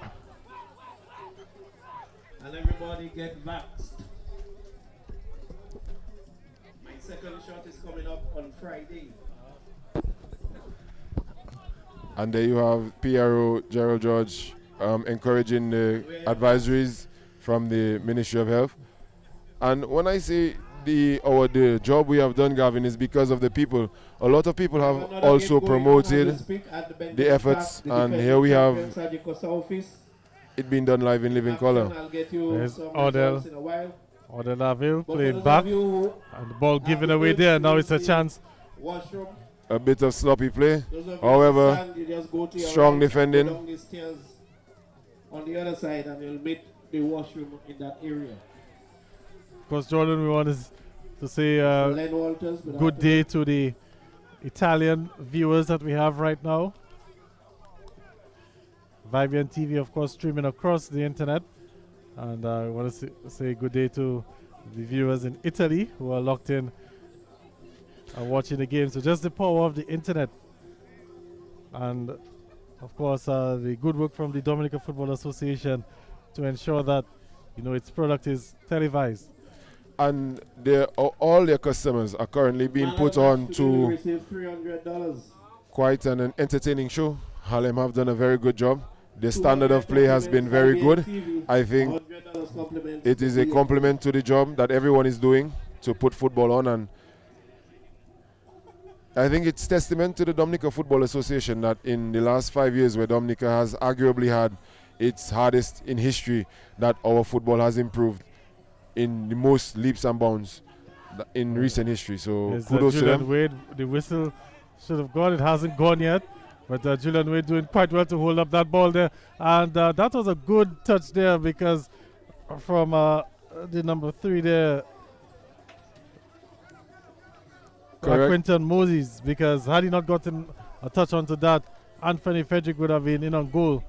and everybody get vaxxed. My second shot is coming up on Friday. And there you have PRO Gerald George encouraging the advisories from the Ministry of Health. And when I say the job we have done, Gavin, is because of the people. A lot of people have also promoted the efforts, and here we have it being done live in living color. There's Odell Laville playing back, and the ball given away there. Now it's a chance. A bit of sloppy play, however, strong defending. On the other side, and you'll meet the washroom in that area. Of course, Jordan, we want to say good day to the Italian viewers that we have right now. Vivian TV, of course, streaming across the internet. And I want to say good day to the viewers in Italy who are locked in and watching the game. So just the power of the internet. And, of course, the good work from the Dominican Football Association to ensure that, its product is televised. And all their customers are currently being put on to quite an entertaining show. Harlem have done a very good job. The standard of play has been very good. I think it is a compliment to the job that everyone is doing to put football on, and I think it's testament to the Dominica Football Association that in the last 5 years, where Dominica has arguably had its hardest in history, that our football has improved in the most leaps and bounds in recent history. So kudos to them. Wade, the whistle should have gone. It hasn't gone yet. But Julian Wade doing quite well to hold up that ball there. And that was a good touch there, because from the number 3 there, Quinton Moses, because had he not gotten a touch onto that, Anthony Frederick would have been in on goal.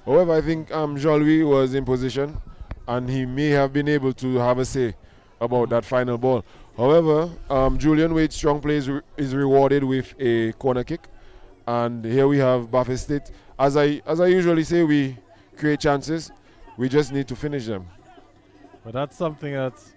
However, I think Jean-Louis was in position, and he may have been able to have a say about that final ball. However, Julian Wade's strong play is rewarded with a corner kick. And here we have Buffett State. As I usually say, we create chances. We just need to finish them. But that's something that's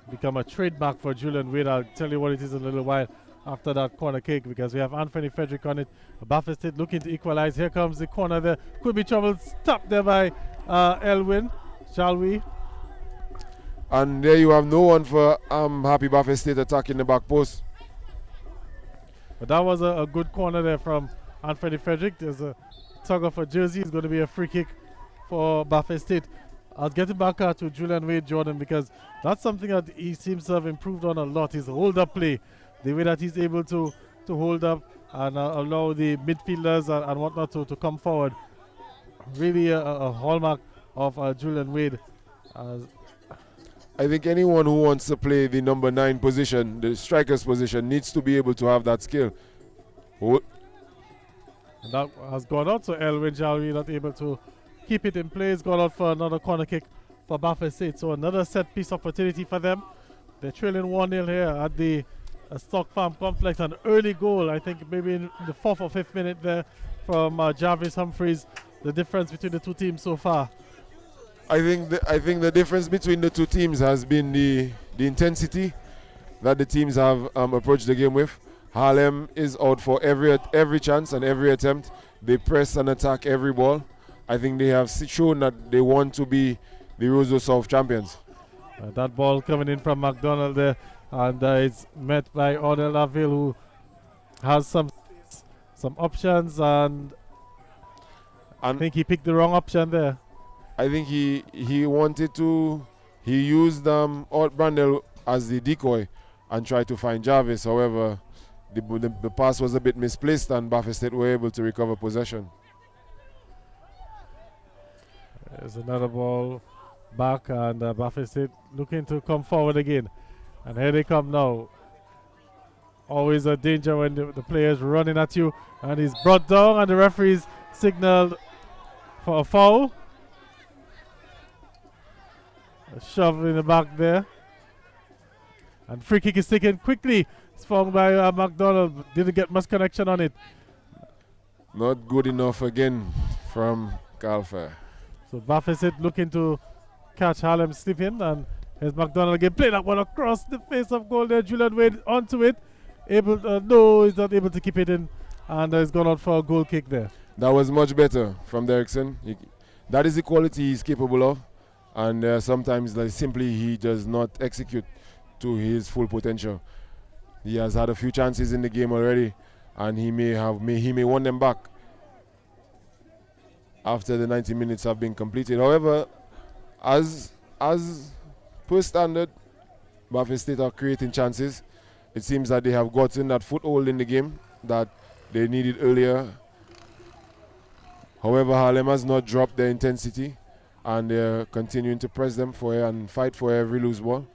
become a trademark for Julian Wade. I'll tell you what it is in a little while after that corner kick, because we have Anthony Frederick on it. Buffett State looking to equalize. Here comes the corner there. Could be trouble. Stopped there by Elwin. Shall we? And there you have no one for Happy Buffet State attacking the back post. But that was a good corner there from Anthony Frederick. There's a tug of a jersey. It's going to be a free kick for Buffet State. I was getting back to Julian Wade Jordan because that's something that he seems to have improved on a lot. His hold-up play, the way that he's able to hold up and allow the midfielders and whatnot to come forward. Really a hallmark of Julian Wade. I think anyone who wants to play the number 9 position, the striker's position, needs to be able to have that skill. And that has gone out, so Elwin Jalwi not able to keep it in place. Gone out for another corner kick for Buffet State. So another set piece opportunity for them. They're trailing 1-0 here at the Stock Farm Complex. An early goal, I think maybe in the 4th or 5th minute there from Jarvis Humphreys. The difference between the two teams so far. I think the difference between the two teams has been the intensity that the teams have approached the game with. Harlem is out for every chance and every attempt. They press and attack every ball. I think they have shown that they want to be the Roseau South champions. That ball coming in from McDonald there, and it's met by Odell Laville, who has some options, and I think he picked the wrong option there. I think he wanted to. He used Art Brandel as the decoy and tried to find Jarvis. However, the pass was a bit misplaced, and Buffet State were able to recover possession. There's another ball back, and Buffet State looking to come forward again. And here they come now. Always a danger when the players running at you, and he's brought down, and the referee's signaled for a foul. A shove in the back there. And free kick is taken quickly. It's found by McDonald. Didn't get much connection on it. Not good enough again from Calfair. So Buffet State looking to catch Harlem slipping, and here's McDonald again. Play that one across the face of goal there. Julian Wade onto it. No, he's not able to keep it in, and he's gone out for a goal kick there. That was much better from Derrickson. That is the quality he's capable of, and sometimes simply he does not execute to his full potential. He has had a few chances in the game already, and he may want them back after the 90 minutes have been completed. However, as per standard, Buffet State are creating chances. It seems that they have gotten that foothold in the game that they needed earlier. However, Harlem has not dropped their intensity, and they're continuing to press them and fight for every loose ball.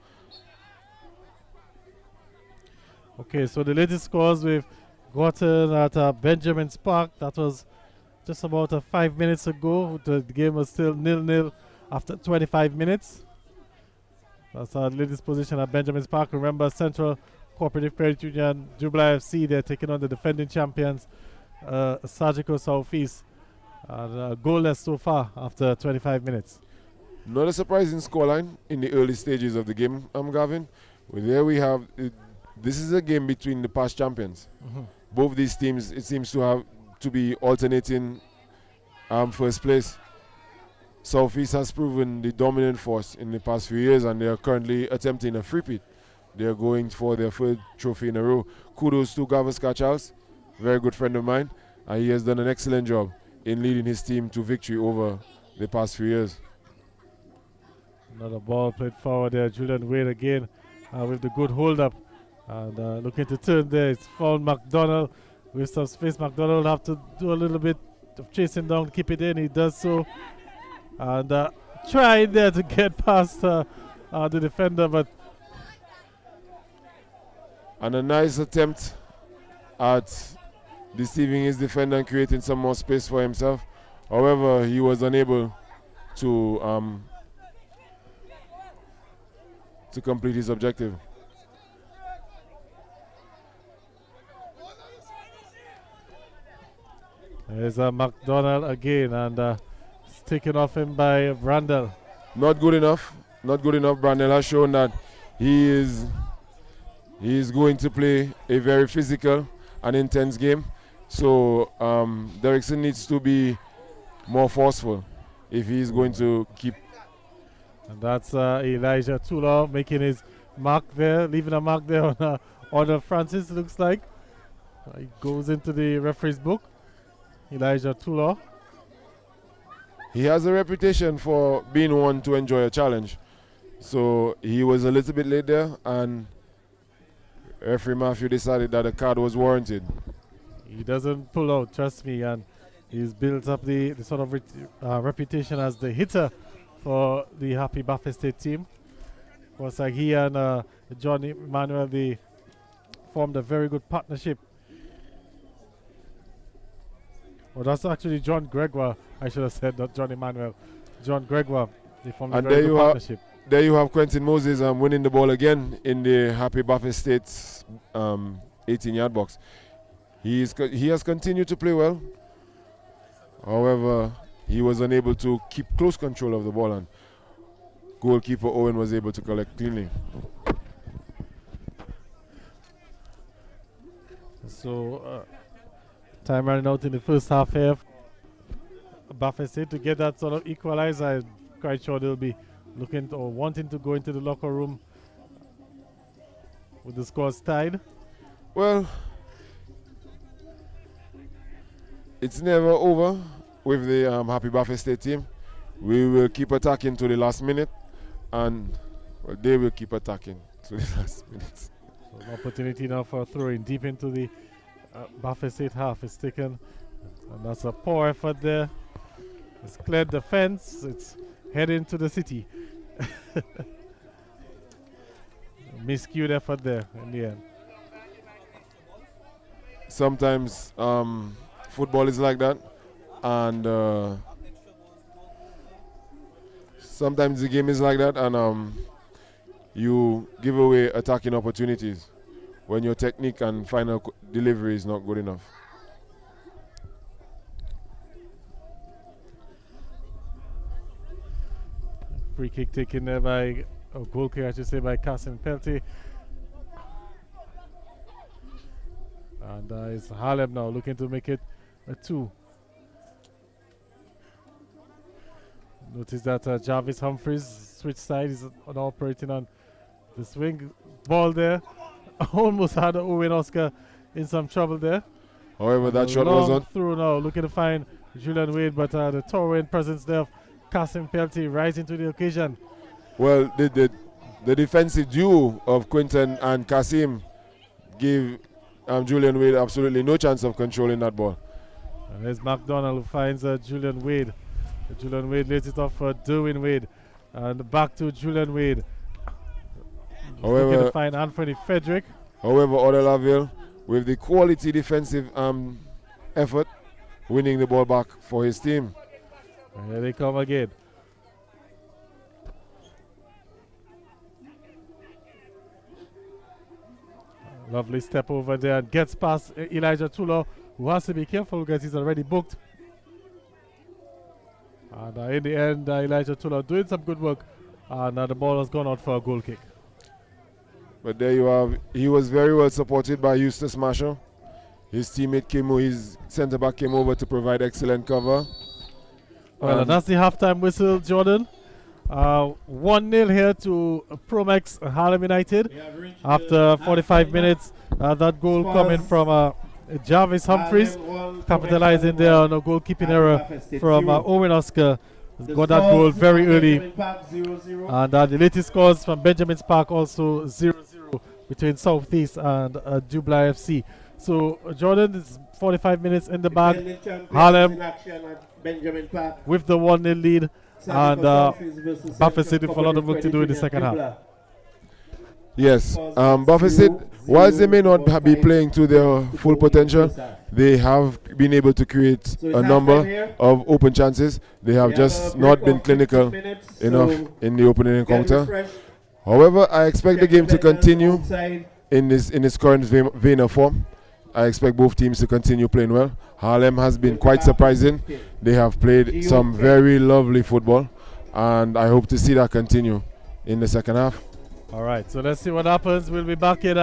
Okay, so the latest scores we've gotten at Benjamin's Park. That was just about 5 minutes ago. The game was still 0-0 after 25 minutes. That's our latest position at Benjamin's Park. Remember, Central Cooperative Credit Union, Jubilee FC, they're taking on the defending champions, Surgical Southeast. Goalless so far after 25 minutes. Not a surprising scoreline in the early stages of the game, Gavin. Well, there we have, this is a game between the past champions. Both these teams, it seems to be alternating first place. Southeast has proven the dominant force in the past few years, and they are currently attempting a three-peat. They are going for their third trophy in a row. Kudos to Gavaskar Charles, very good friend of mine, and he has done an excellent job in leading his team to victory over the past few years. Another ball played forward there. Julian Wade again with the good hold-up. And looking to turn there, it's found McDonald with some space. McDonald have to do a little bit of chasing down, keep it in. He does so. And trying there to get past the defender, but... And a nice attempt at deceiving his defender and creating some more space for himself. However, he was unable to complete his objective. There's McDonald again, and it's taken off him by Brandel. Not good enough. Not good enough. Brandel has shown that he is going to play a very physical and intense game. So Derrickson needs to be more forceful if he's going to keep. And that's Elijah Tula making his mark there, leaving a mark there on Order Francis, looks like. He goes into the referee's book. Elijah Tula. He has a reputation for being one to enjoy a challenge. So he was a little bit late there, and referee Matthew decided that the card was warranted. He doesn't pull out, trust me, and he's built up the sort of reputation as the hitter for the Happy Buffet State team. Of course, like he and John Emmanuel, they formed a very good partnership. Well, that's actually John Gregoire, I should have said, not John Emmanuel. John Gregoire, they formed a very good partnership. There you have Quentin Moses winning the ball again in the Happy Buffet State's 18-yard box. He has continued to play well. However, he was unable to keep close control of the ball, and goalkeeper Owen was able to collect cleanly. So, time running out in the first half here. Buffet State to get that sort of equalizer. I'm quite sure they'll be looking or wanting to go into the locker room with the scores tied. Well, it's never over with the Happy Buffet State team. We will keep attacking to the last minute, and well, they will keep attacking to the last minute. So an opportunity now for a throw-in deep into the Buffet State half is taken, and that's a poor effort there. It's cleared the fence. It's heading to the city. Miscued effort there in the end. Sometimes football is like that, and sometimes the game is like that, and you give away attacking opportunities when your technique and final delivery is not good enough. Free kick taken there by, goal kick I should say, by Kasim Pelty. And it's Harlem now looking to make it a 2. Notice that Jarvis Humphreys switch side is now operating on the swing ball there. Almost had Owen Oscar in some trouble there. However, that shot was on. Through now, looking to find Julian Wade, but the towering presence there of Kasim Pelty rising to the occasion. Well, the defensive duo of Quinton and Kasim gave Julian Wade absolutely no chance of controlling that ball. And there's McDonald who finds Julian Wade. Julian Wade lays it off for Derwin Wade. And back to Julian Wade. Looking to find Anthony Frederick. However, Odelaville, with the quality defensive effort, winning the ball back for his team. And here they come again. Lovely step over there and gets past Elijah Tula, who has to be careful because he's already booked. And in the end, Elijah Tula doing some good work, and the ball has gone out for a goal kick. But there you have, he was very well supported by Eustace Marshall. His teammate his centre back came over to provide excellent cover. Well, and that's the halftime whistle, Jordan. 1-0 here to Promex Harlem United. After 45 minutes, that goal coming from Jarvis Humphreys, capitalizing there on a goalkeeping error from Owen Oscar. Got that goal very early. And the latest scores from Benjamin's Park also 0-0 between Southeast and Dubai FC. So Jordan, it's 45 minutes in the bag. Harlem with the 1-0 lead. And Buffet State with a lot of work to do in the second half. Yes, Buffet State, whilst they may not be playing to their full potential, they have been able to create a number of open chances. They have just not been clinical enough in the opening encounter. However, I expect the game to continue in its current vein of form. I expect both teams to continue playing well. Harlem has been quite surprising. They have played some very lovely football, and I hope to see that continue in the second half. All right, so let's see what happens. We'll be back in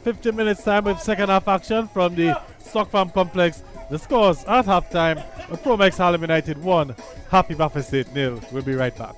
15 minutes time with second half action from the Stock Farm Complex. The scores at halftime: Promex Harlem United 1, Happy Buffet State 0. We'll be right back.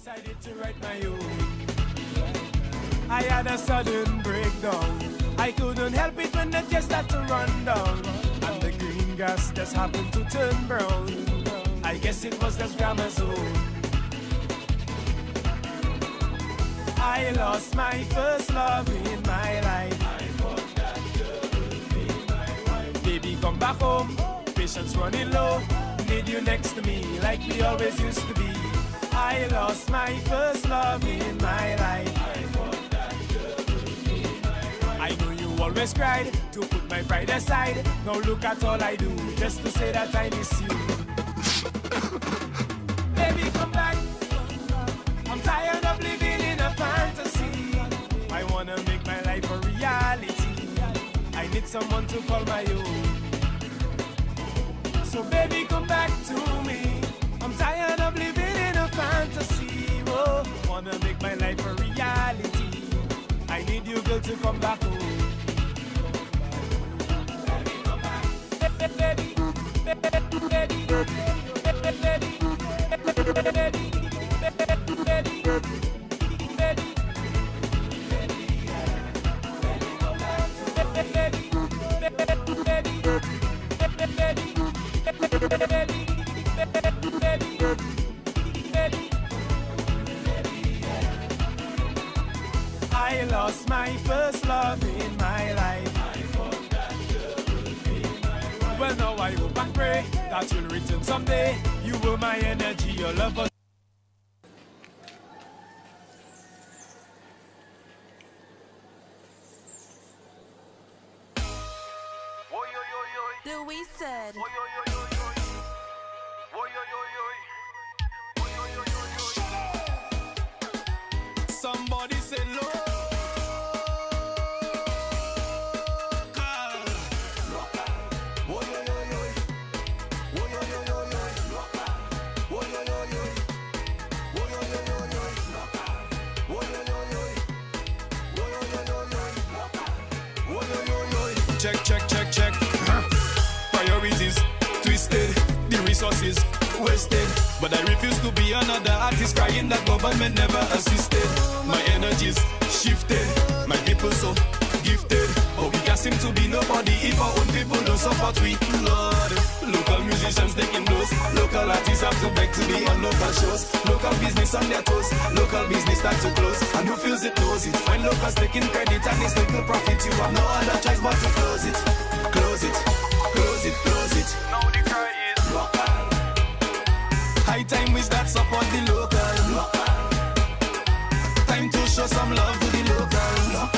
decided to write my own. I had a sudden breakdown. I couldn't help it when the tears started to run down. And the green grass just happened to turn brown. I guess it was just grandma's own. I lost my first love in my life. I thought that girl would be my wife. Baby, come back home. Patience running low. Need you next to me like we always used to be. I lost my first love in my life. I thought that girl would be my wife. I know you always cried to put my pride aside. Now look at all I do just to say that I miss you. Baby, come back. I'm tired of living in a fantasy. I wanna make my life a reality. I need someone to call my own. So baby, come back to me. I'm tired of living in a fantasy. Oh, wanna make my life a reality. I need you, girl, to come back home. Baby, come back. Baby, baby, I lost my first love in my life. I thought that girl would be my wife. Well, now I hope and pray that you'll return someday. You were my energy, your love was. The we said. Somebody say local. Check. Priorities twisted, the resources wasted. But I refuse to be another artist crying that government never assisted. My energies shifted, my people so gifted. But we can't seem to be nobody if our own people don't support we. Lord, local musicians taking those. Local artists have to beg to be on local shows. Local business on their toes. Local business start to close. And who feels it knows it. When locals taking credit and it's little profit, you have no other choice but to close it. Close it, close it, close it. Now the cry is local. High time we start support the local. Time to show some love to the local.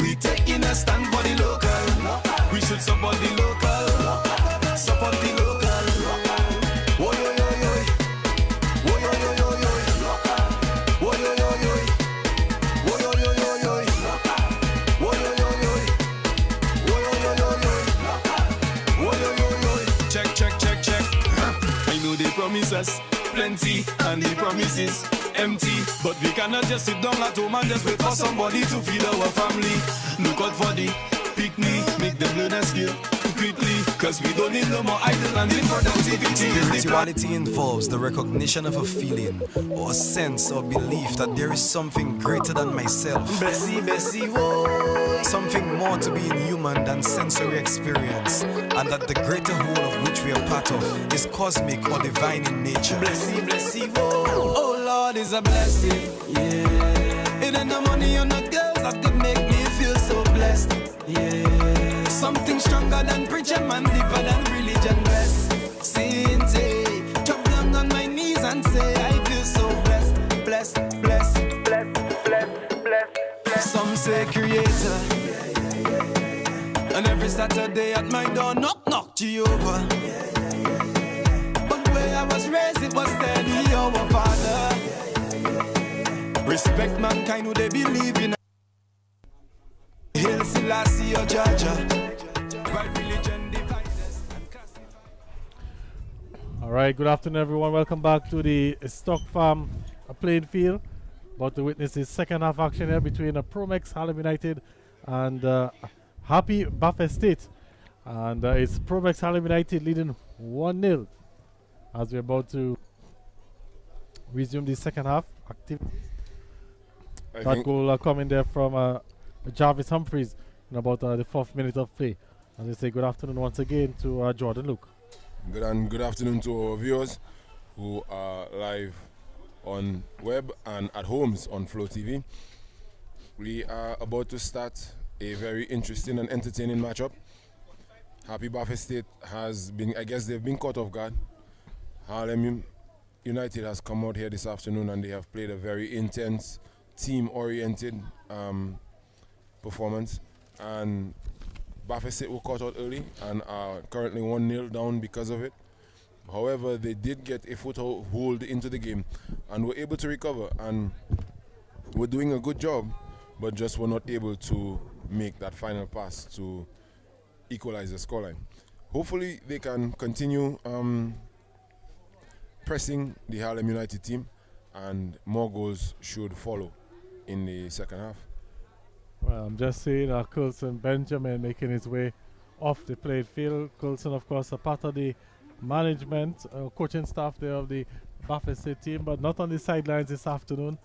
We taking a stand for the local. We should support the local. Support the local. Wo yo yo yo. Wo yo yo yo yo. Wo yo yo yo. Wo yo yo yo yo. Wo yo yo yo. Wo yo yo yo yo. Wo yo yo yo. Check. I know they promise us plenty and the promises empty, but we cannot just sit down at home and just wait for somebody to feed our family. Look out for the picnic, make them learn a skill quickly, cause we don't need no more idle and productivity. Spirituality involves the recognition of a feeling or a sense or belief that there is something greater than myself. Bessie, whoa. Something more to being human than sensory experience, and that the greater whole of which we are part of is cosmic or divine in nature. Blessy, whoa. Oh Lord is a blessing, yeah. It ain't the money on the girls that could make me feel so blessed, yeah. Something stronger than preacher man, deeper than religion, blessings, eh. Drop down on my knees and say I feel so blessed. Some say creator, and every Saturday at my door, knock, Jehovah. But where I was raised, it was steady, our Father. Respect mankind who they believe in. Hail Selassie or Jaja. Right religion divides us and classify. All right, good afternoon, everyone. Welcome back to the Stock Farm playing field. About to witness the second half action here between Promex, Harlem United, and Happy Buffet State. And it's Promex Harlem United leading 1-0 as we're about to resume the second half active. I That think goal coming there from Jarvis Humphreys in about the 4th minute of play. And they say good afternoon once again to Jordan Luke. good afternoon to our viewers who are live on web and at homes on Flow TV. We are about to start a very interesting and entertaining matchup. Happy Buffet State has been, I guess they've been caught off guard. Harlem United has come out here this afternoon and they have played a very intense, team-oriented performance. And Buffet State were caught out early and are currently 1-0 down because of it. However, they did get a foothold into the game and were able to recover and were doing a good job, but just were not able to make that final pass to equalize the scoreline. Hopefully, they can continue pressing the Harlem United team, and more goals should follow in the second half. Well, I'm just saying Coulson Benjamin making his way off the playing field. Coulson, of course, a part of the management, coaching staff there of the Buffet State team, but not on the sidelines this afternoon.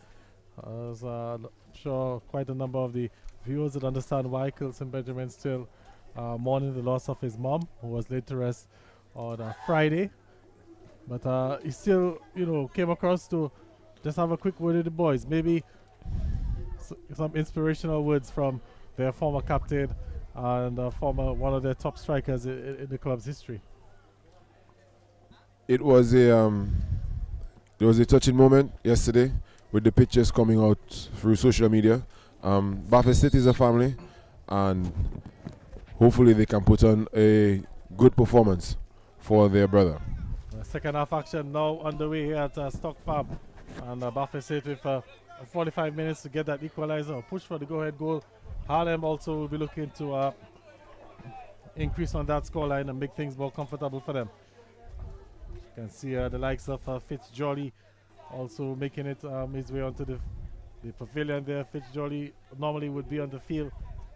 As I'm sure quite a number of the viewers would understand why Coulson Benjamin still mourning the loss of his mom, who was laid to rest on Friday. But he still, came across to just have a quick word with the boys. Maybe some inspirational words from their former captain and one of their top strikers in the club's history. It was there was a touching moment yesterday with the pictures coming out through social media. Buffet State is a family, and hopefully they can put on a good performance for their brother. Second half action now underway here at Stock Farm, and Buffet State with 45 minutes to get that equalizer, push for the go-ahead goal. Harlem also will be looking to increase on that scoreline and make things more comfortable for them. You can see the likes of Fitzjolly also making it his way onto the pavilion there. Fitzjolly normally would be on the field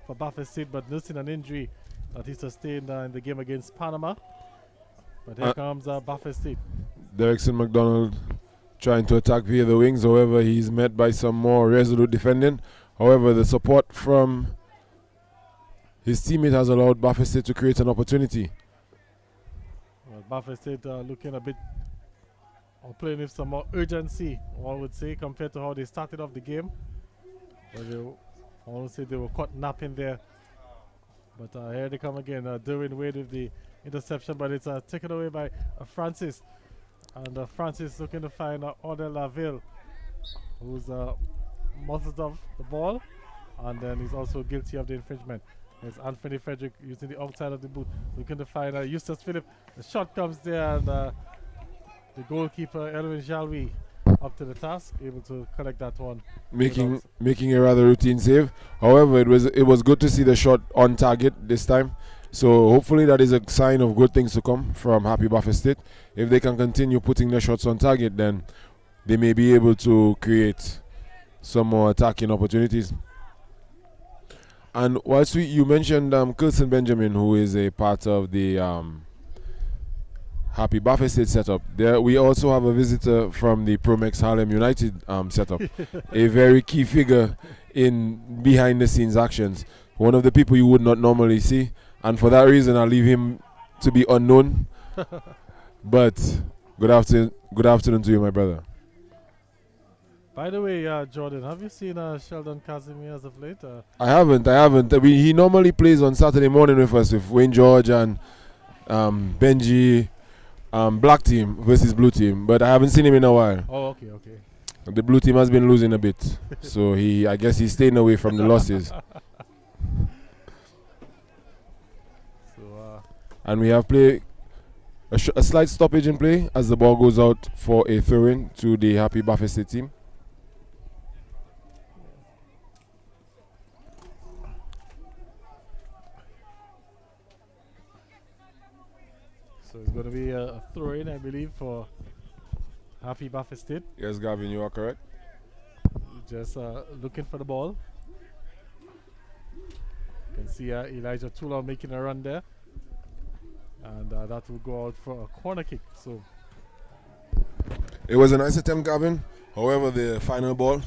for Buffet State, but nursing an injury that he sustained in the game against Panama. But here comes Buffet State. Derrickson McDonald trying to attack via the wings. However, he's met by some more resolute defending. However, the support from his teammate has allowed Buffet State to create an opportunity. Well, Buffet State looking a bit, or playing with some more urgency, one would say, compared to how they started off the game. But I would say they were caught napping there. But here they come again. Derwin Wade with the interception, but it's taken away by Francis. And Francis looking to find Odell Laville, who's muzzled off the ball, and then he's also guilty of the infringement. There's Anthony Frederick using the outside of the boot, looking to find Eustace Phillip. The shot comes there, and the goalkeeper Elwin Jalwi up to the task, able to collect that one, making a rather routine save. However, it was good to see the shot on target this time. So hopefully that is a sign of good things to come from Happy Buffet State. If they can continue putting their shots on target, then they may be able to create some more attacking opportunities. And whilst you mentioned Coulson Benjamin, who is a part of the Happy Buffet State setup, there we also have a visitor from the Promex Harlem United setup, a very key figure in behind the scenes actions, one of the people you would not normally see. And for that reason, I'll leave him to be unknown. But good afternoon to you, my brother. By the way, Jordan, have you seen Sheldon Casimir as of late? I haven't. He normally plays on Saturday morning with us, with Wayne George and Benji, Black Team versus Blue Team. But I haven't seen him in a while. Oh, okay. The Blue Team has been losing a bit. So I guess he's staying away from the losses. And we have play a slight stoppage in play as the ball goes out for a throw-in to the Happy Buffet State team. So it's going to be a throw-in, I believe, for Happy Buffet State. Yes, Gavin, you are correct. Just looking for the ball. You can see Elijah Tula making a run there. And that will go out for a corner kick. So It was a nice attempt, Gavin. However, the final ball,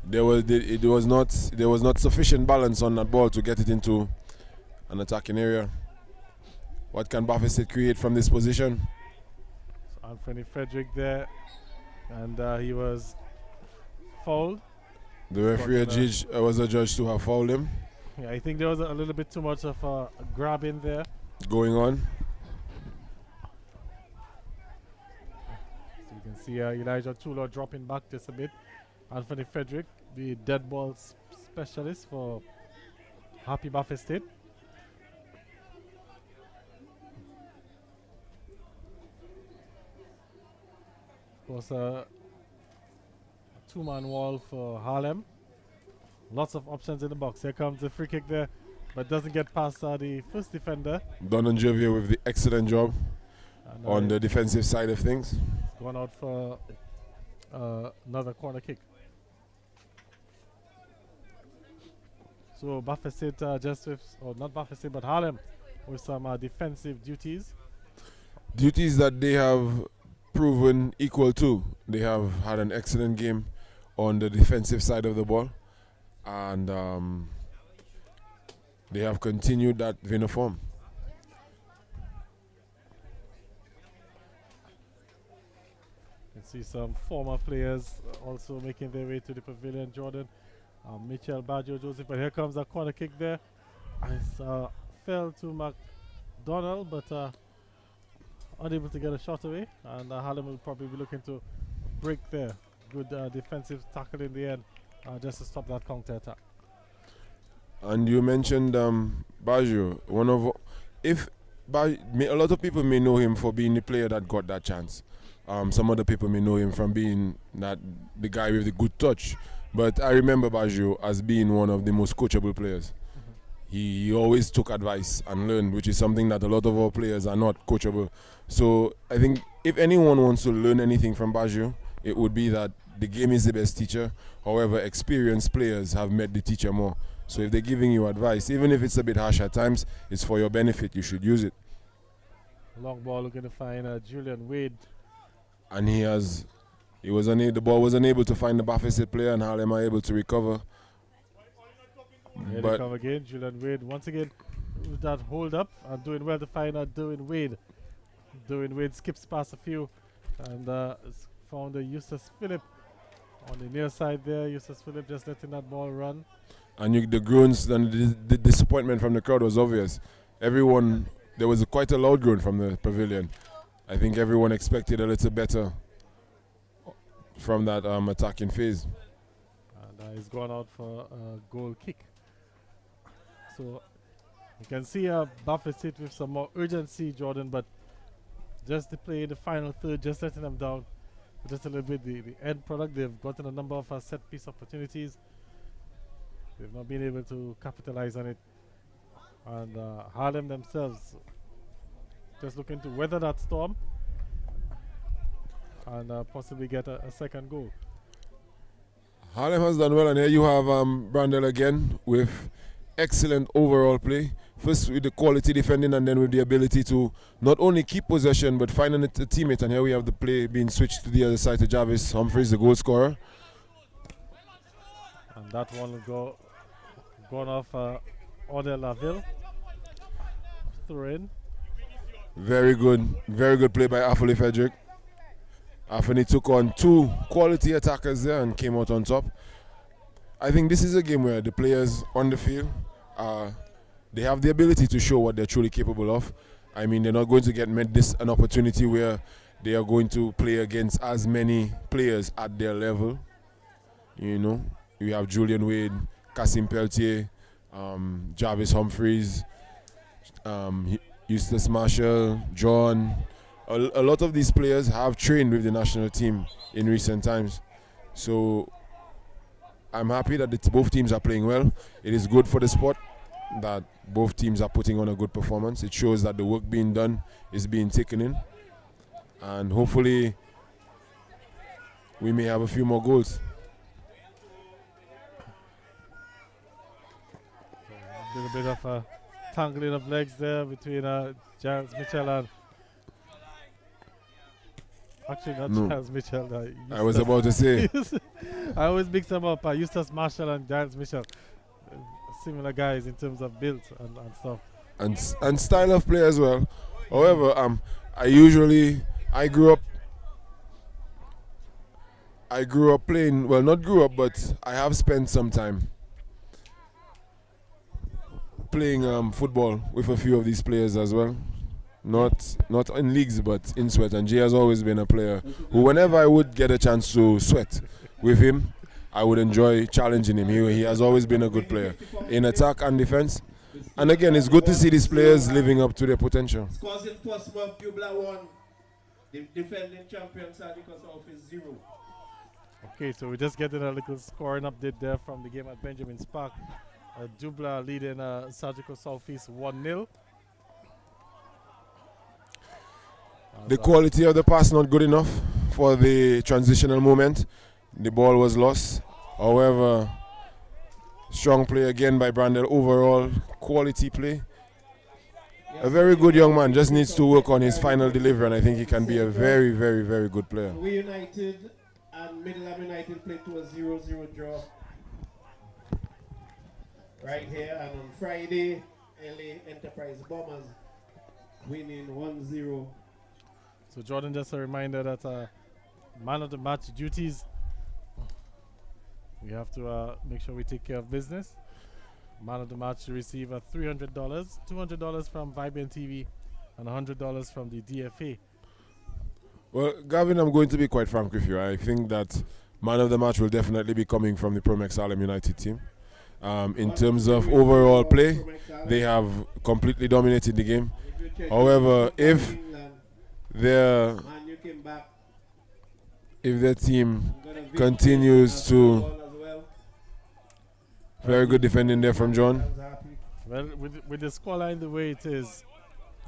there was not sufficient balance on that ball to get it into an attacking area. What can Buffett create from this position? So Anthony Frederick there, and he was fouled. The referee was adjudged to have fouled him. Yeah, I think there was a little bit too much of a grab in there going on. So you can see Elijah Tulo dropping back just a bit. Anthony Frederick, the dead ball specialist for Happy Buffett State. Of course, a two-man wall for Harlem. Lots of options in the box. Here comes the free kick there, but doesn't get past the first defender. Donan Javier with the excellent job on the defensive side of things. Gone out for another corner kick. So Buffett State just with, or not Buffett State, but Harlem with some defensive duties. Duties that they have proven equal to. They have had an excellent game on the defensive side of the ball, and they have continued that vein of form. You can see some former players also making their way to the pavilion. Jordan, Mitchell, Baggio, Joseph, but here comes a corner kick there. It's fell to McDonald, but unable to get a shot away, and Harlem will probably be looking to break there. Good defensive tackle in the end, just to stop that counter attack. And you mentioned Baggio. A lot of people may know him for being the player that got that chance. Some other people may know him from being the guy with the good touch. But I remember Baggio as being one of the most coachable players. He always took advice and learned, which is something that a lot of our players are not coachable. So I think if anyone wants to learn anything from Baggio, it would be that the game is the best teacher. However, experienced players have met the teacher more. So if they're giving you advice, even if it's a bit harsh at times, it's for your benefit. You should use it. Long ball looking to find Julian Wade. And the ball was unable to find the Buffett State player, and Harlem are able to recover. Here they come again, Julian Wade once again with that hold up and doing well to find out Derwin Wade. Derwin Wade skips past a few and found Eustace Phillip on the near side there. Eustace Phillip just letting that ball run. And the groans and the disappointment from the crowd was obvious. There was quite a loud groan from the pavilion. I think everyone expected a little better from that attacking phase. And he's gone out for a goal kick. So you can see Buffett State with some more urgency, Jordan, but just to play the final third, just letting them down just a little bit. The end product, they've gotten a number of set piece opportunities. They've not been able to capitalize on it. And Harlem themselves just looking to weather that storm and possibly get a second goal. Harlem has done well, and here you have Brandel again with excellent overall play. First with the quality defending, and then with the ability to not only keep possession but finding a teammate. And here we have the play being switched to the other side to Jarvis Humphreys, the goal scorer. And that one will gone off Odell Laville. Throw in. Very good play by Anthony Frederick. Anthony took on two quality attackers there and came out on top. I think this is a game where the players on the field, they have the ability to show what they're truly capable of. I mean, they're not going to get an opportunity where they are going to play against as many players at their level. You know, you have Julian Wade, Kasim Peltier, Jarvis Humphreys, Eustace Marshall, John. A lot of these players have trained with the national team in recent times. So I'm happy that both teams are playing well. It is good for the sport that both teams are putting on a good performance. It shows that the work being done is being taken in. And hopefully we may have a few more goals. A little bit of a tangling of legs there between Giles Mitchell and Actually, not No. Giles Mitchell. I was about to say. I always mix them up. Eustace Marshall and Giles Mitchell. Similar guys in terms of build and stuff. And style of play as well. However, I grew up playing, well, not grew up, but I have spent some time playing football with a few of these players as well. Not in leagues, but in sweat. And Jay has always been a player who, whenever I would get a chance to sweat with him, I would enjoy challenging him. He has always been a good player in attack and defense. And again, it's good to see these players living up to their potential. Scores in Portsmouth, Dubla 1. The defending champions are because of is 0. Okay, so we're just getting a little scoring update there from the game at Benjamin's Park. Dubla leading Surgical Southeast 1-0. The quality of the pass not good enough for the transitional moment. The ball was lost. However, strong play again by Brandel. Overall, quality play. A very good young man, just needs to work on his final delivery, and I think he can be a very, very, very good player. We United and Middleham United played to a 0-0 draw right here, and on Friday, LA Enterprise Bombers winning 1-0. So Jordan, just a reminder that man of the match duties, we have to make sure we take care of business. Man of the match to receive $300, $200 from Vibrant TV, and $100 from the DFA. Well, Gavin, I'm going to be quite frank with you. I think that man of the match will definitely be coming from the Promex Harlem United team. In terms of overall play, they have completely dominated the game. However, if their team continues to... Very good defending there from John. Well, with the scoreline the way it is,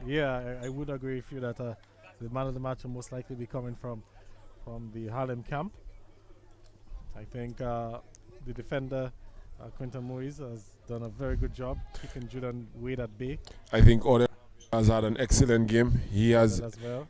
yeah, I would agree with you that the man of the match will most likely be coming from the Harlem camp. I think the defender, Quinton Moise, has done a very good job keeping Julian Wade at bay. I think Ode has had an excellent game. He has, as well.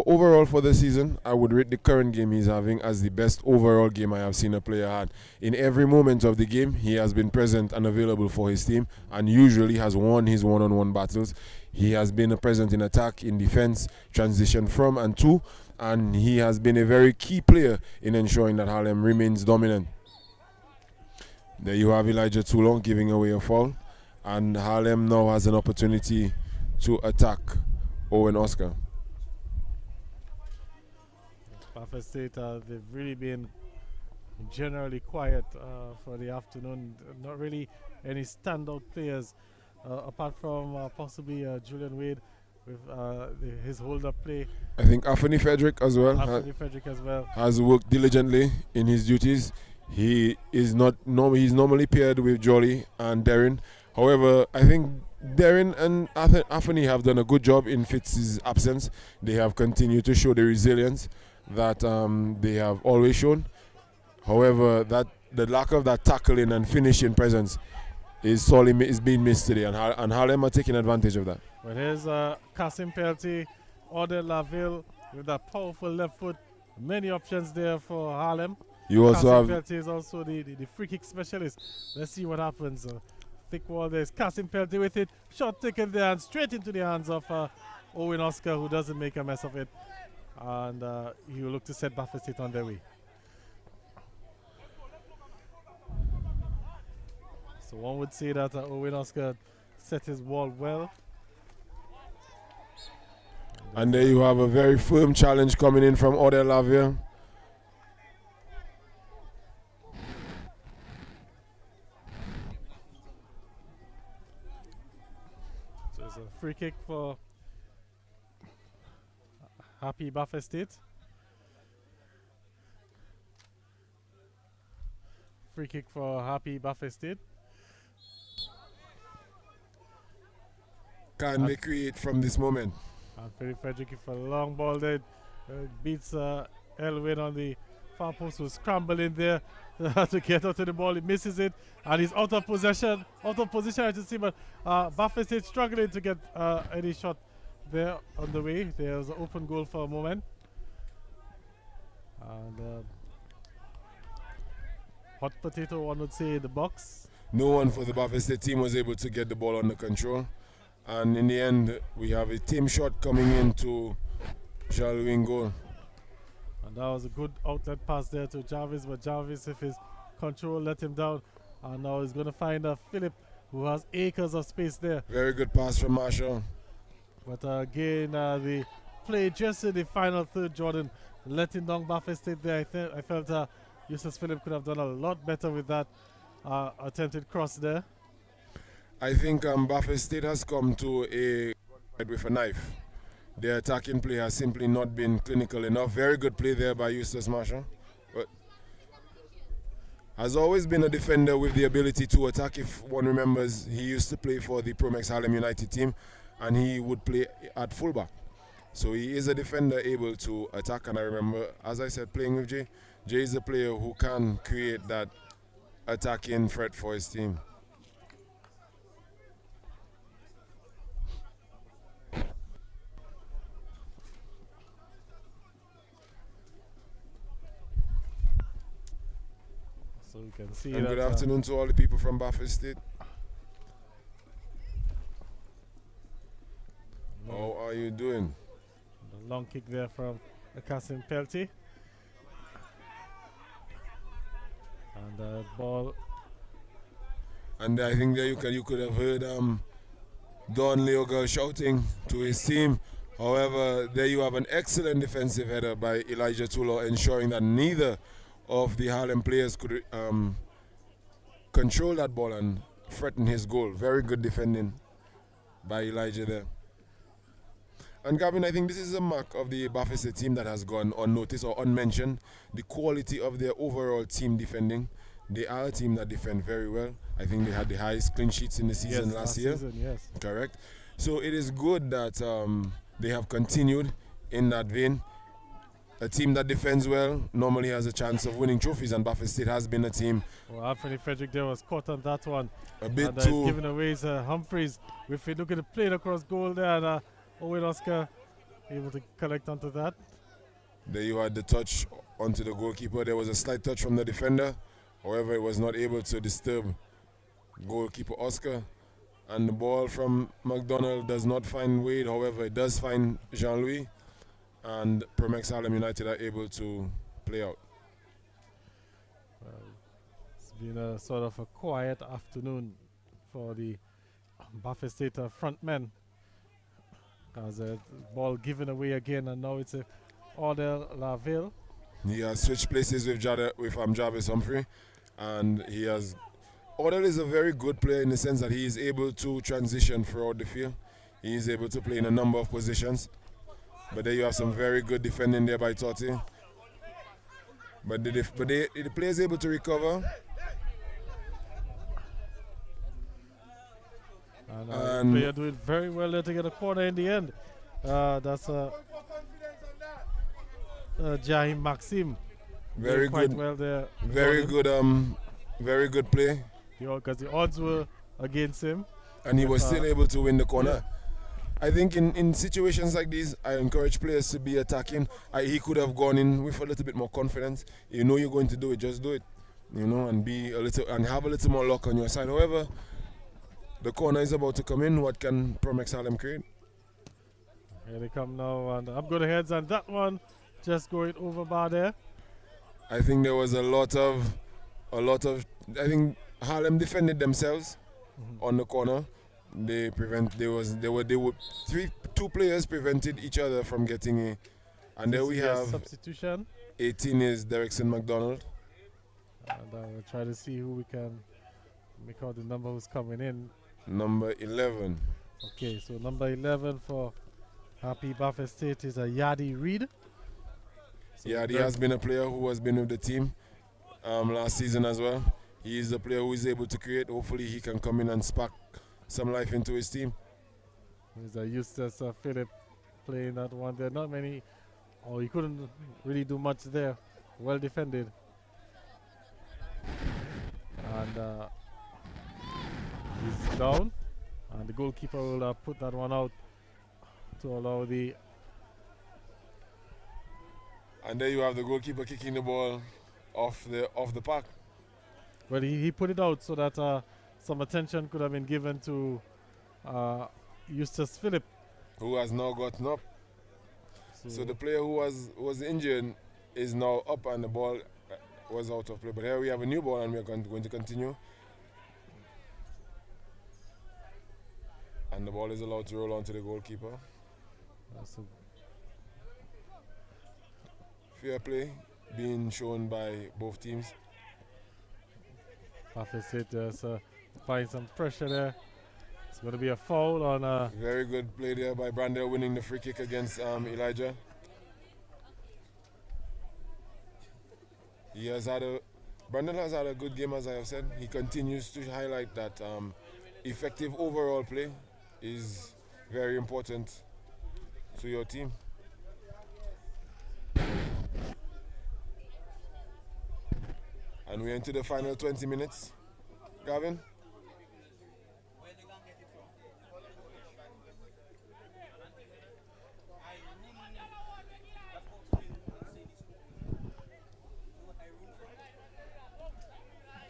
Overall for the season, I would rate the current game he's having as the best overall game I have seen a player had. In every moment of the game, he has been present and available for his team, and usually has won his one-on-one battles. He has been present in attack, in defense, transition from and to, and he has been a very key player in ensuring that Harlem remains dominant. There you have Elijah Toulon giving away a foul, and Harlem now has an opportunity to attack Owen Oscar. Buffalo State, they've really been generally quiet for the afternoon. Not really any standout players apart from possibly Julian Wade with his hold-up play. I think Anthony Frederick as well. Has worked diligently in his duties. He is he's normally paired with Jolly and Darren. However, I think Darren and Anthony have done a good job in Fitz's absence. They have continued to show the resilience that they have always shown. However, that the lack of that tackling and finishing presence is being missed today, and Harlem are taking advantage of that. Well, here's Kasim Pelty, Ode Laville with that powerful left foot. Many options there for Harlem. You also Kasim have... Pelty is also the free kick specialist. Let's see what happens. Thick wall there is Kasim Pelty with it. Shot taken there and straight into the hands of Owen Oscar, who doesn't make a mess of it. And he will look to set Buffalo State on their way. So one would say that Owen Oscar set his wall well. And there you have a very firm challenge coming in from Ode Laville. So it's a free kick for Happy Buffalo State. Free kick for Happy Buffalo State. Can they create from this moment? Anthony Frederick for a long ball there. Beats Elwin on the far post, who's scrambling there to get out of the ball. He misses it and he's out of possession. Out of position, I should see, but Buffalo State struggling to get any shot there on the way. There's an open goal for a moment. And hot potato, one would say, in the box. No one for the Buffalo State team was able to get the ball under control. And in the end, we have a team shot coming into Jean-Louis in goal. And that was a good outlet pass there to Jarvis, but Jarvis, if his control let him down, and now he's going to find Philip, who has acres of space there. Very good pass from Marshall. But again, the play just in the final third, Jordan, letting down Buffalo State there. I felt Eustace Philip could have done a lot better with that attempted cross there. I think Buffalo State has come to a with a knife. Their attacking play has simply not been clinical enough. Very good play there by Eustace Marshall. But has always been a defender with the ability to attack. If one remembers, he used to play for the Promex Harlem United team, and he would play at fullback. So he is a defender able to attack. And I remember, as I said, playing with Jay. Jay is a player who can create that attacking threat for his team. So we can see And that, good afternoon to all the people from Buffalo State. How are you doing? the long kick there from Kasim Pelty. And the ball. And I think there you could have heard Don Leogal shouting to his team. However, there you have an excellent defensive header by Elijah Tulo, ensuring that neither of the Harlem players could control that ball and threaten his goal. Very good defending by Elijah there. And Gavin, I think this is a mark of the Buffalo State team that has gone unnoticed or unmentioned. The quality of their overall team defending. They are a team that defend very well. I think they had the highest clean sheets in the season last year. Yes. Correct. So it is good that they have continued in that vein. A team that defends well normally has a chance of winning trophies, and Buffalo State has been a team. Well, Anthony Frederick there was caught on that one. A bit and, too. giving away his Humphreys. If you look at the play across goal there, and Owen Oscar able to collect onto that. There you had the touch onto the goalkeeper. There was a slight touch from the defender. However, it was not able to disturb goalkeeper Oscar. And the ball from McDonald does not find Wade. However, it does find Jean-Louis. And Promex Harlem United are able to play out. Well, it's been a sort of a quiet afternoon for the Buffalo State front men. As the ball given away again, and now it's Odell Laville. He has switched places with Jarvis Humphrey, and he has. Odell is a very good player in the sense that he is able to transition throughout the field. He is able to play in a number of positions. But there you have some very good defending there by Totti. But the player is able to recover. And the player doing very well there to get a corner in the end. That's Jahim Maxim. Very quite good. Well there. Very good. Very good play. Because the odds were against him, and he was still able to win the corner. Yeah. I think in situations like these, I encourage players to be attacking. He could have gone in with a little bit more confidence. You know you're going to do it, just do it. You know, and have a little more luck on your side. However, the corner is about to come in. What can Promex Harlem create? Here they come now, and up go the heads, and that one just going over bar there. I think there was a lot of. I think Harlem defended themselves on the corner. Two players prevented each other from getting a. And there we have substitution. 18 is Derrickson McDonald. And we'll try to see who we can make out the number who's coming in. Number 11. Okay, so number 11 for Happy Buffalo State is Yadi Reed. So Yadi has been a player who has been with the team last season as well. He is a player who is able to create. Hopefully he can come in and spark some life into his team. He's Eustace Philip playing that one. There are not many. He couldn't really do much there. Well defended. And he's down. And the goalkeeper will put that one out to allow the... And there you have the goalkeeper kicking the ball off the park. Well, he put it out so that some attention could have been given to Eustace Phillip. Who has now gotten up. So the player who was injured is now up and the ball was out of play. But here we have a new ball and we're going to continue. And the ball is allowed to roll on to the goalkeeper. Fair play being shown by both teams. Opposite just applying some pressure there. It's going to be a foul on... Very good play there by Brandel, winning the free kick against Elijah. Brandel has had a good game, as I have said. He continues to highlight that effective overall play is very important to your team. And we're into the final 20 minutes. Gavin?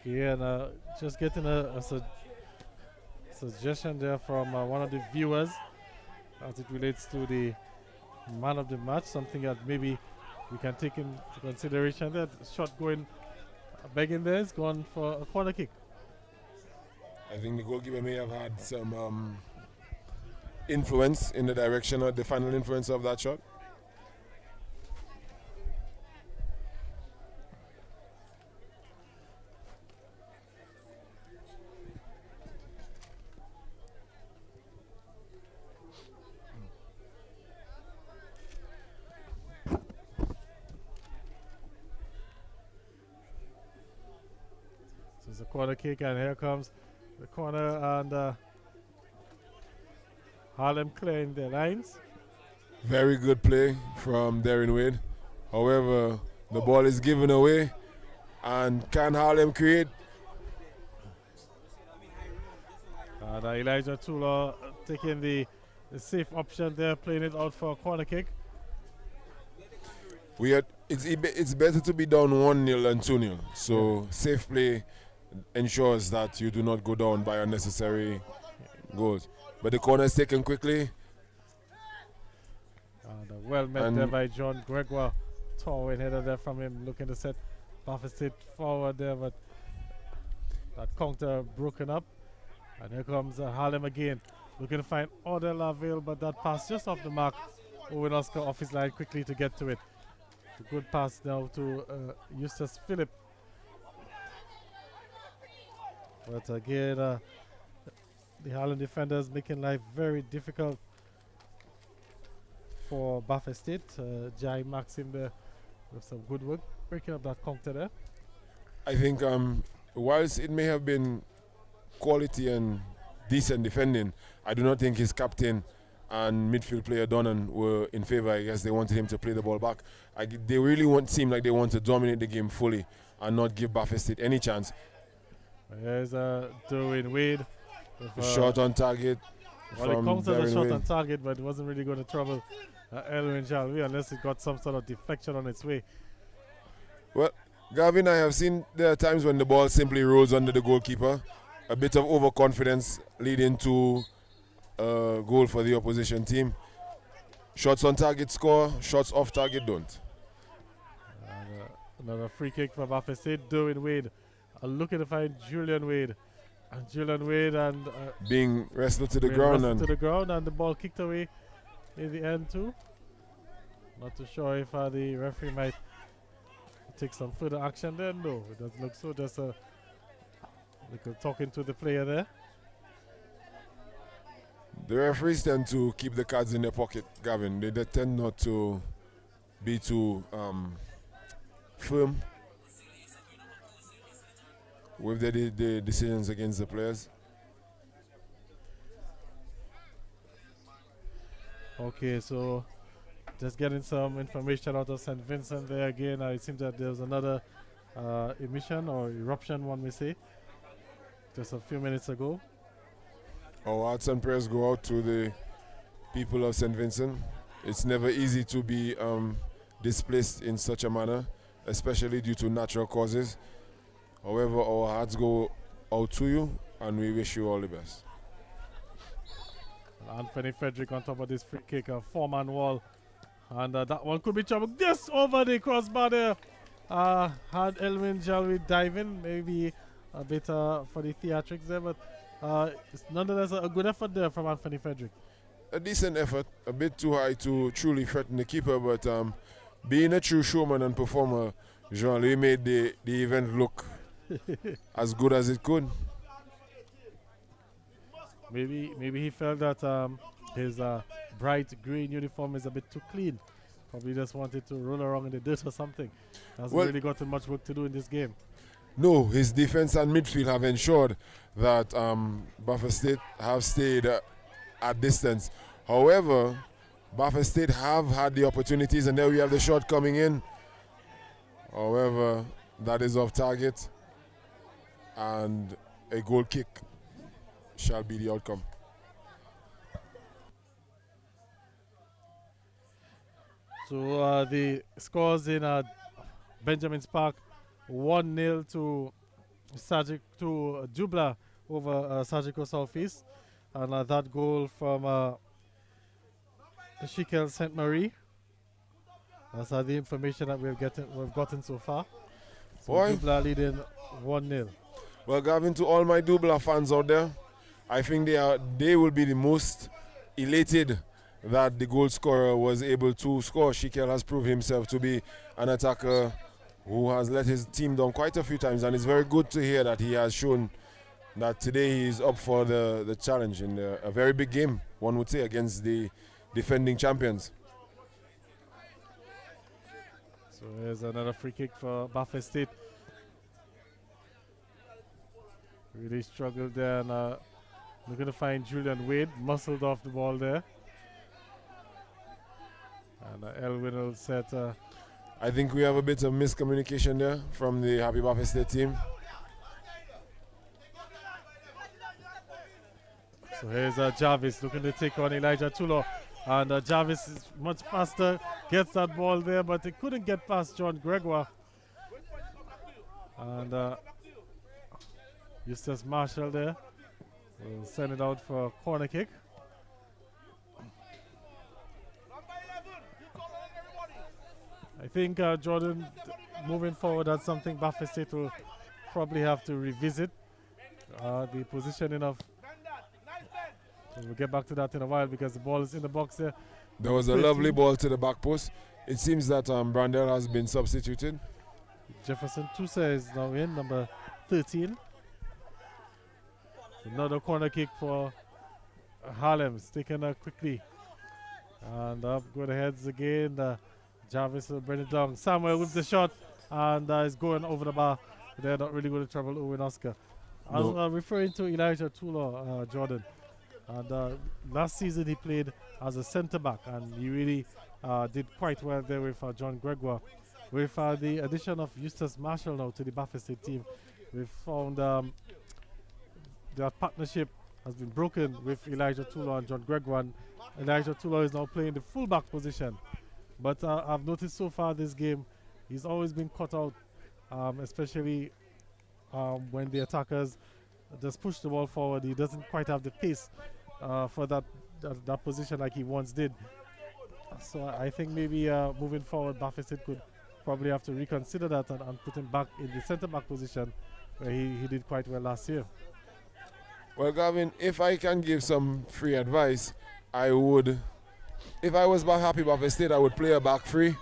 Yeah, and just getting a suggestion there from one of the viewers as it relates to the man of the match, something that maybe we can take into consideration. That shot going, begging there is going for a corner kick. I think the goalkeeper may have had some influence in the direction of the final influence of that shot. So it's a corner kick, and here comes the corner, and Harlem clearing their lines. Very good play from Darren Wade. However, the ball is given away, and can Harlem create? And Elijah Tula taking the safe option there, playing it out for a corner kick. It's better to be down 1-0 than 2-0. So safe play ensures that you do not go down by unnecessary goals. But the corner is taken quickly. And well met there by John Gregoire. Towing header there from him, looking to set Buffett forward there, but that counter broken up. And here comes Harlem again, looking to find Odell Laville, but that pass just off the mark. Owen Oscar off his line quickly to get to it. A good pass now to Eustace Phillip. But again, the Harlem defenders making life very difficult for Buffett State. Jai Maxim there with some good work, breaking up that counter there. I think whilst it may have been quality and decent defending, I do not think his captain and midfield player Donnan were in favor. I guess they wanted him to play the ball back. They really seem like they want to dominate the game fully and not give Buffett State any chance. There's Derwin Wade. Shot on target. Well, it counts as a shot on target, but it wasn't really going to trouble Elwin Jalvi unless it got some sort of deflection on its way. Well, Gavin, I have seen there are times when the ball simply rolls under the goalkeeper. A bit of overconfidence leading to a goal for the opposition team. Shots on target score, shots off target don't. Another free kick from Buffett State. Derwin Wade looking to find Julian Wade. And Julian Wade being wrestled to the ground and the ball kicked away in the end too. Not too sure if the referee might take some further action there. No, it doesn't look so. Just talking to the player there. The referees tend to keep the cards in their pocket, Gavin. They tend not to be too firm with the decisions against the players. Okay, so just getting some information out of St. Vincent there again. It seems that there was another emission or eruption, one may say, just a few minutes ago. Our hearts and prayers go out to the people of St. Vincent. It's never easy to be displaced in such a manner, especially due to natural causes. However, our hearts go out to you and we wish you all the best. Anthony Frederick on top of this free kick, a 4-man wall. And that one could be trouble. Just over the crossbar there. Had Elwin Jalwi diving, maybe a bit for the theatrics there, but it's nonetheless a good effort there from Anthony Frederick. A decent effort, a bit too high to truly threaten the keeper, but being a true showman and performer, Jean-Louis made the event look as good as it could. Maybe he felt that his bright green uniform is a bit too clean. Probably just wanted to roll around in the dirt or something. Hasn't really gotten much work to do in this game. No, his defense and midfield have ensured that Baffa State have stayed at distance. However, Baffa State have had the opportunities, and there we have the shot coming in. However, that is off target, and a goal kick shall be the outcome. So the scores in Benjamin's Park, 1-0 to Jubla over Surgical Southeast, and that goal from Shikel St. Marie. That's the information that we've gotten so far. So Jubla leading 1-0. Well, Gavin, to all my Jubla fans out there, I think they will be the most elated that the goal scorer was able to score. Shikel has proved himself to be an attacker who has let his team down quite a few times, and it's very good to hear that he has shown that today he's up for the challenge in a very big game, one would say, against the defending champions. So here's another free kick for Baffa State. Really struggled there, and looking to find Julian Wade, muscled off the ball there. And Elwin will set. I think we have a bit of miscommunication there from the Happy Baffa State team. So here's Jarvis looking to take on Elijah Tulo. And Jarvis is much faster, gets that ball there, but he couldn't get past John Gregoire. And Eustace Marshall there will send it out for a corner kick. I think, Jordan, moving forward, that's something Baffa State will probably have to revisit. The positioning of... We'll get back to that in a while because the ball is in the box there. There was a lovely ball to the back post. It seems that Brandel has been substituted. Jefferson Tusa is now in, number 13. Another corner kick for Harlem. It's taken quickly. And up go the heads again. Jarvis will bring it down. Samuel with the shot, and is going over the bar. They're not really going to trouble Owen Oscar. I was referring to Elijah Tulo, Jordan. And last season he played as a centre back, and he really did quite well there with John Gregoire. With the addition of Eustace Marshall now to the Baffa State team, we've found that partnership has been broken with Elijah Tulo and John Gregoire. And Elijah Tulo is now playing the full-back position. But I've noticed so far this game, he's always been caught out, especially when the attackers just push the ball forward. He doesn't quite have the pace for that position like he once did. So I think maybe moving forward, Baffa State could probably have to reconsider that and put him back in the centre-back position where he did quite well last year. Well, Gavin, if I can give some free advice, I would... If I was Happy Baffa State, I would play a back three,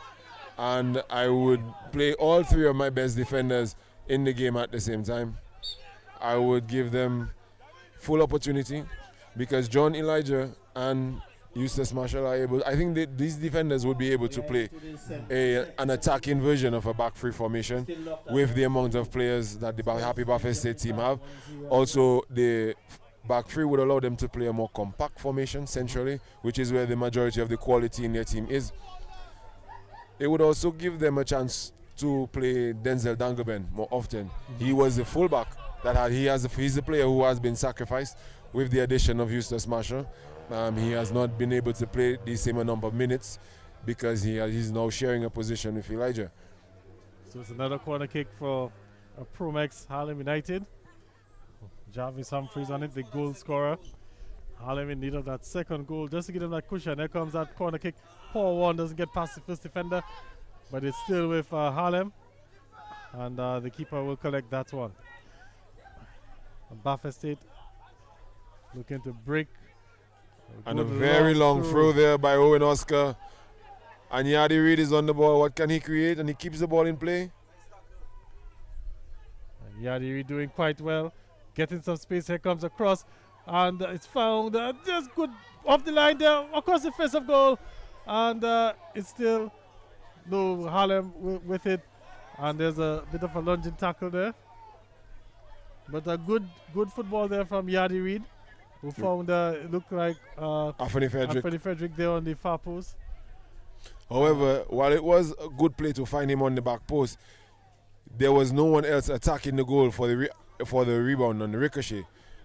and I would play all three of my best defenders in the game at the same time. I would give them full opportunity because John Elijah and Eustace Marshall are able. I think these defenders would be able to play an attacking version of a back three formation with the amount of players that the Happy Baffa State team have. Also, the back three would allow them to play a more compact formation centrally, which is where the majority of the quality in their team is. It would also give them a chance to play Denzel Dangeben more often. He was the fullback he's the player who has been sacrificed with the addition of Eustace Marshall. He has not been able to play the same number of minutes because he's now sharing a position with Elijah. So it's another corner kick for Promex Harlem United. Jarvis Humphreys on it, the goal scorer. Harlem in need of that second goal just to give them that cushion. Here comes that corner kick. Poor one, doesn't get past the first defender, but it's still with Harlem. And the keeper will collect that one. Bath Estate looking to break. And a very long throw there by Owen Oscar. And Yadi Reid is on the ball. What can he create? And he keeps the ball in play. And Yadi Reid doing quite well. Getting some space. Here comes a cross. And it's found just good off the line there. Across the face of goal. And it's still no Harlem with it. And there's a bit of a lunging tackle there. But a good football there from Yadi Reid, who found it looked like Anthony Frederick there on the far post. However, while it was a good play to find him on the back post, there was no one else attacking the goal for the rebound on the ricochet.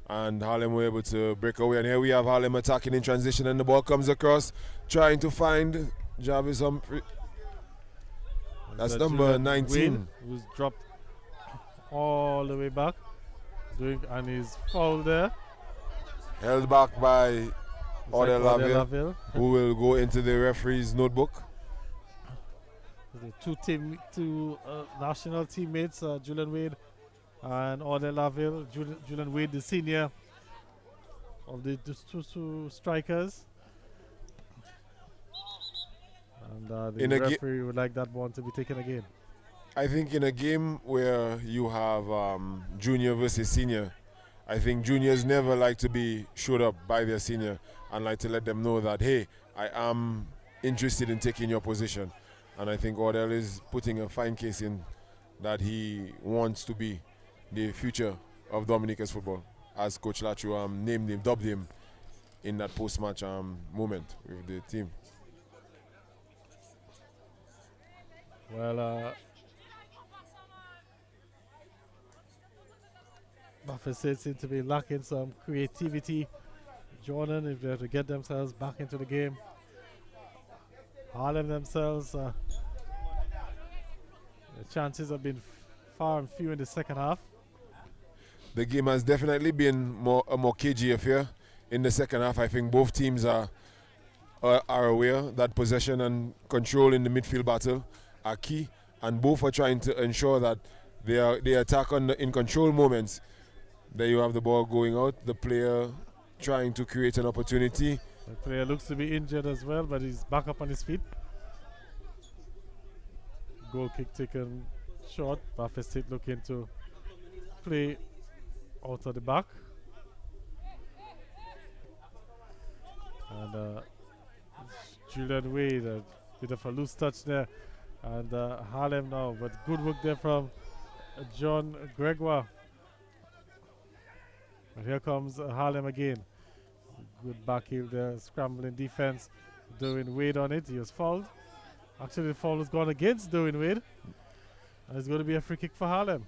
And Harlem were able to break away. And here we have Harlem attacking in transition, and the ball comes across, trying to find Jarvis Humphrey. That's number 19. Wade, who's dropped all the way back. And he's fouled there. Held back by Odell Laville, who will go into the referee's notebook. The two national teammates, Julian Wade and Odell Laville. Julian Wade, the senior of the two strikers. And the referee would like that one to be taken again. I think in a game where you have junior versus senior, I think juniors never like to be showed up by their senior and like to let them know that, hey, I am interested in taking your position. And I think Odell is putting a fine case in that he wants to be the future of Dominica's football, as Coach Lachu named him, dubbed him in that post-match moment with the team. Well, Buffett seem to be lacking some creativity. Jordan, if they have to get themselves back into the game. Harlem themselves, the chances have been far and few in the second half. The game has definitely been a more cagey affair in the second half. I think both teams are aware that possession and control in the midfield battle are key, and both are trying to ensure that they attack in control moments. There you have the ball going out, the player trying to create an opportunity. The player looks to be injured as well, but he's back up on his feet. Goal kick taken short. Buffett State looking to play out of the back. And Julian Wade, a bit of a loose touch there. And Harlem now, but good work there from John Gregoire. And here comes Harlem again. Good back heel there, scrambling defense. Derwin Wade on it, he was fouled. Actually, the foul has gone against Derwin Wade. And it's going to be a free kick for Harlem.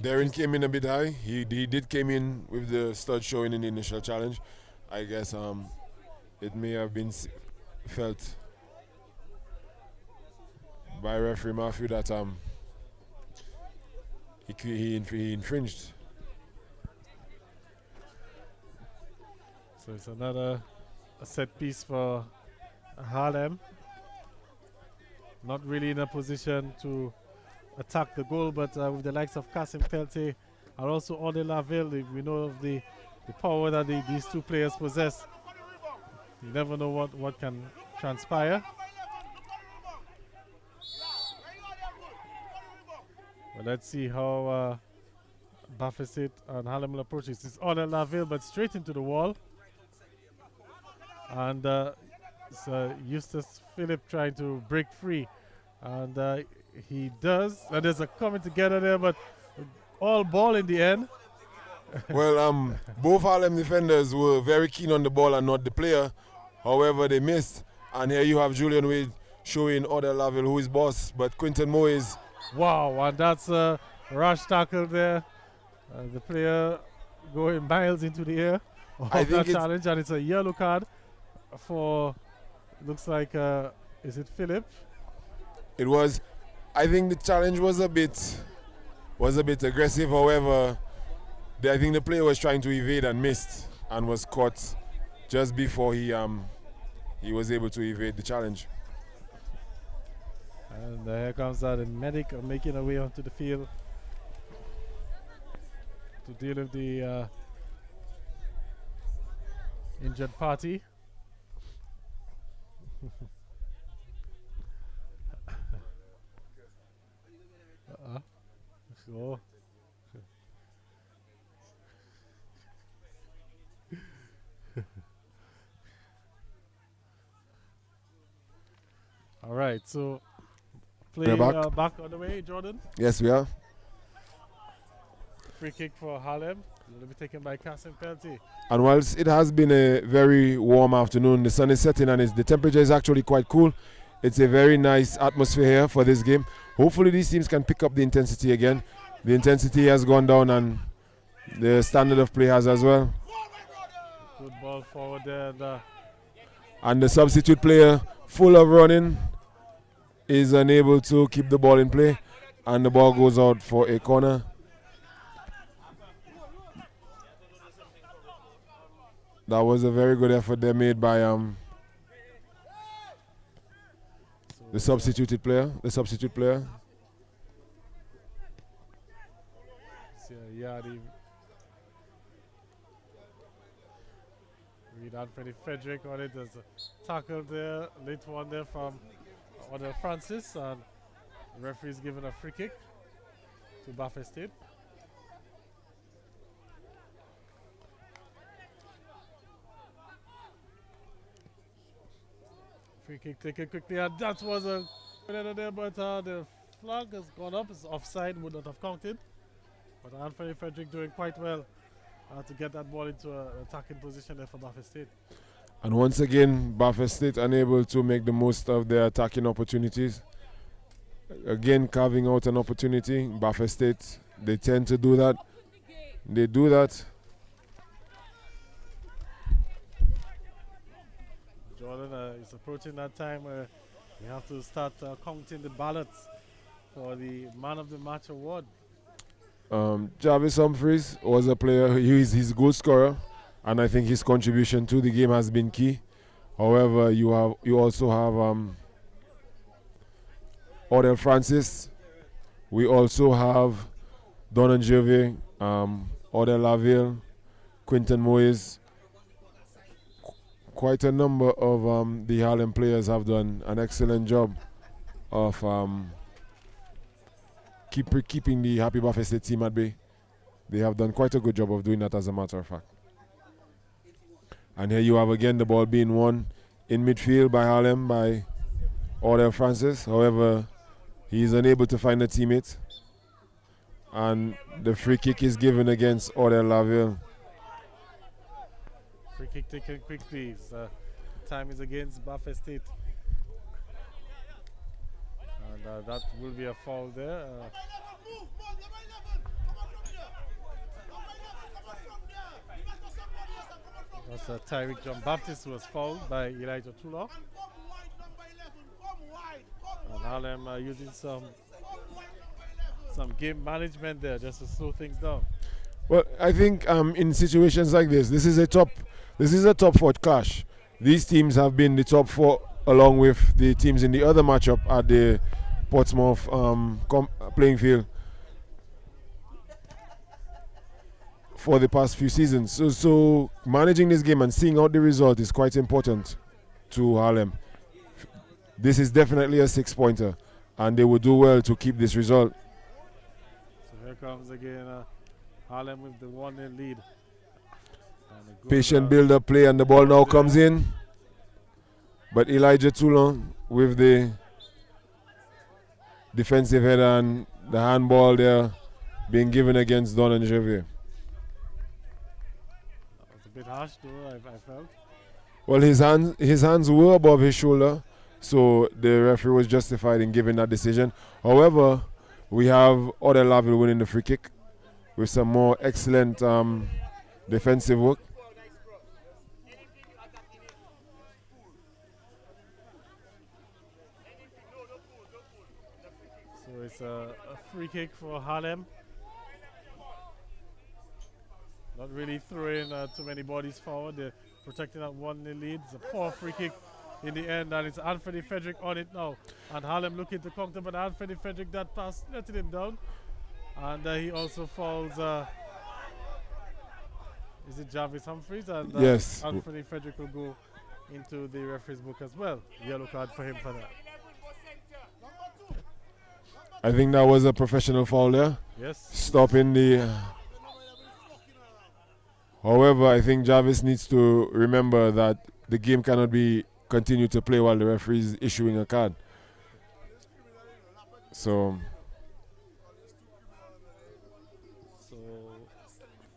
Darren came in a bit high. He did came in with the stud showing in the initial challenge. I guess it may have been felt by referee Matthew that he infringed. So it's another set piece for Harlem. Not really in a position to attack the goal, but with the likes of Kasim Peltier and also Odell Laville, we know of the power that these two players possess. You never know what can transpire. Well, let's see how Buffett State and Harlem will approach this. It's Odell Laville, but straight into the wall. And it's Eustace Phillip trying to break free. And he does. And there's a coming together there, but all ball in the end. Well, both Harlem defenders were very keen on the ball and not the player. However, they missed. And here you have Julian Wade showing Odell Laville who is boss. But Quinton Moore is... Wow, and that's a rash tackle there. The player going miles into the air of that challenge. And it's a yellow card for, looks like Is it Philip? It was. I think the challenge was a bit aggressive. However, I think the player was trying to evade and missed and was caught just before he was able to evade the challenge. And here comes the medic making a way onto the field to deal with the injured party. So all right, so playing back on the way, Jordan. Yes, we are. Free kick for Harlem. Will be taken by Kasim Peltier. And whilst it has been a very warm afternoon, the sun is setting and the temperature is actually quite cool. It's a very nice atmosphere here for this game. Hopefully these teams can pick up the intensity again. The intensity has gone down and the standard of play has as well. Good ball forward there. And the substitute player, full of running, is unable to keep the ball in play. And the ball goes out for a corner. That was a very good effort there made by the substitute player. Yadi. Read Anthony Frederick on it. There's a tackle there, late one there from Odell Francis, and the referee's given a free kick to Buffalo State. Free kick taken quickly, and that was a there, but the flag has gone up. It's offside, would not have counted. But Anthony Frederick doing quite well to get that ball into an attacking position there for Buffalo State. And once again, Buffalo State unable to make the most of their attacking opportunities. Again, carving out an opportunity. Buffalo State, they tend to do that. They do that. Jordan is approaching that time where we have to start counting the ballots for the Man of the Match award. Jarvis Humphreys was a player, he's goal scorer, and I think his contribution to the game has been key. However, you also have Odell Francis. We also have Donan Gervais, Odell Laville, Quinton Moyes. Quite a number of the Harlem players have done an excellent job of keeping the Happy Buffalo State team at bay. They have done quite a good job of doing that, as a matter of fact. And here you have again the ball being won in midfield by Harlem by Odell Francis. However, he is unable to find a teammate. And the free kick is given against Odell Laville. Free kick taken quickly. Time is against Buffalo State. And that will be a foul there. That's Tyreek John Baptist who was fouled by Elijah Tula. And Harlem using some game management there just to slow things down. Well, I think in situations like this is a top four clash. These teams have been the top four along with the teams in the other matchup at the Portsmouth playing field for the past few seasons. So managing this game and seeing out the result is quite important to Harlem. This is definitely a 6-pointer, and they will do well to keep this result. So here comes again Harlem with the 1-0 lead. Patient build-up play, and the ball now comes in. But Elijah Toulon with the defensive header and the handball there being given against Donan Gervais. That was a bit harsh though, I felt. Well, his hands were above his shoulder, so the referee was justified in giving that decision. However, we have Odell Laville winning the free kick with some more excellent defensive work. it's a free kick for Harlem. Not really throwing too many bodies forward. They're protecting that 1-0 lead. It's a poor free kick in the end, and it's Anthony Frederick on it now. And Harlem looking to counter, but Anthony Frederick, that pass letting him down. And he also falls. Is it Jarvis Humphreys? And Yes. Anthony Frederick will go into the referee's book as well. Yellow card for him for that. I think that was a professional foul there. Yes. Stopping the. However, I think Jarvis needs to remember that the game cannot be continued to play while the referee is issuing a card. So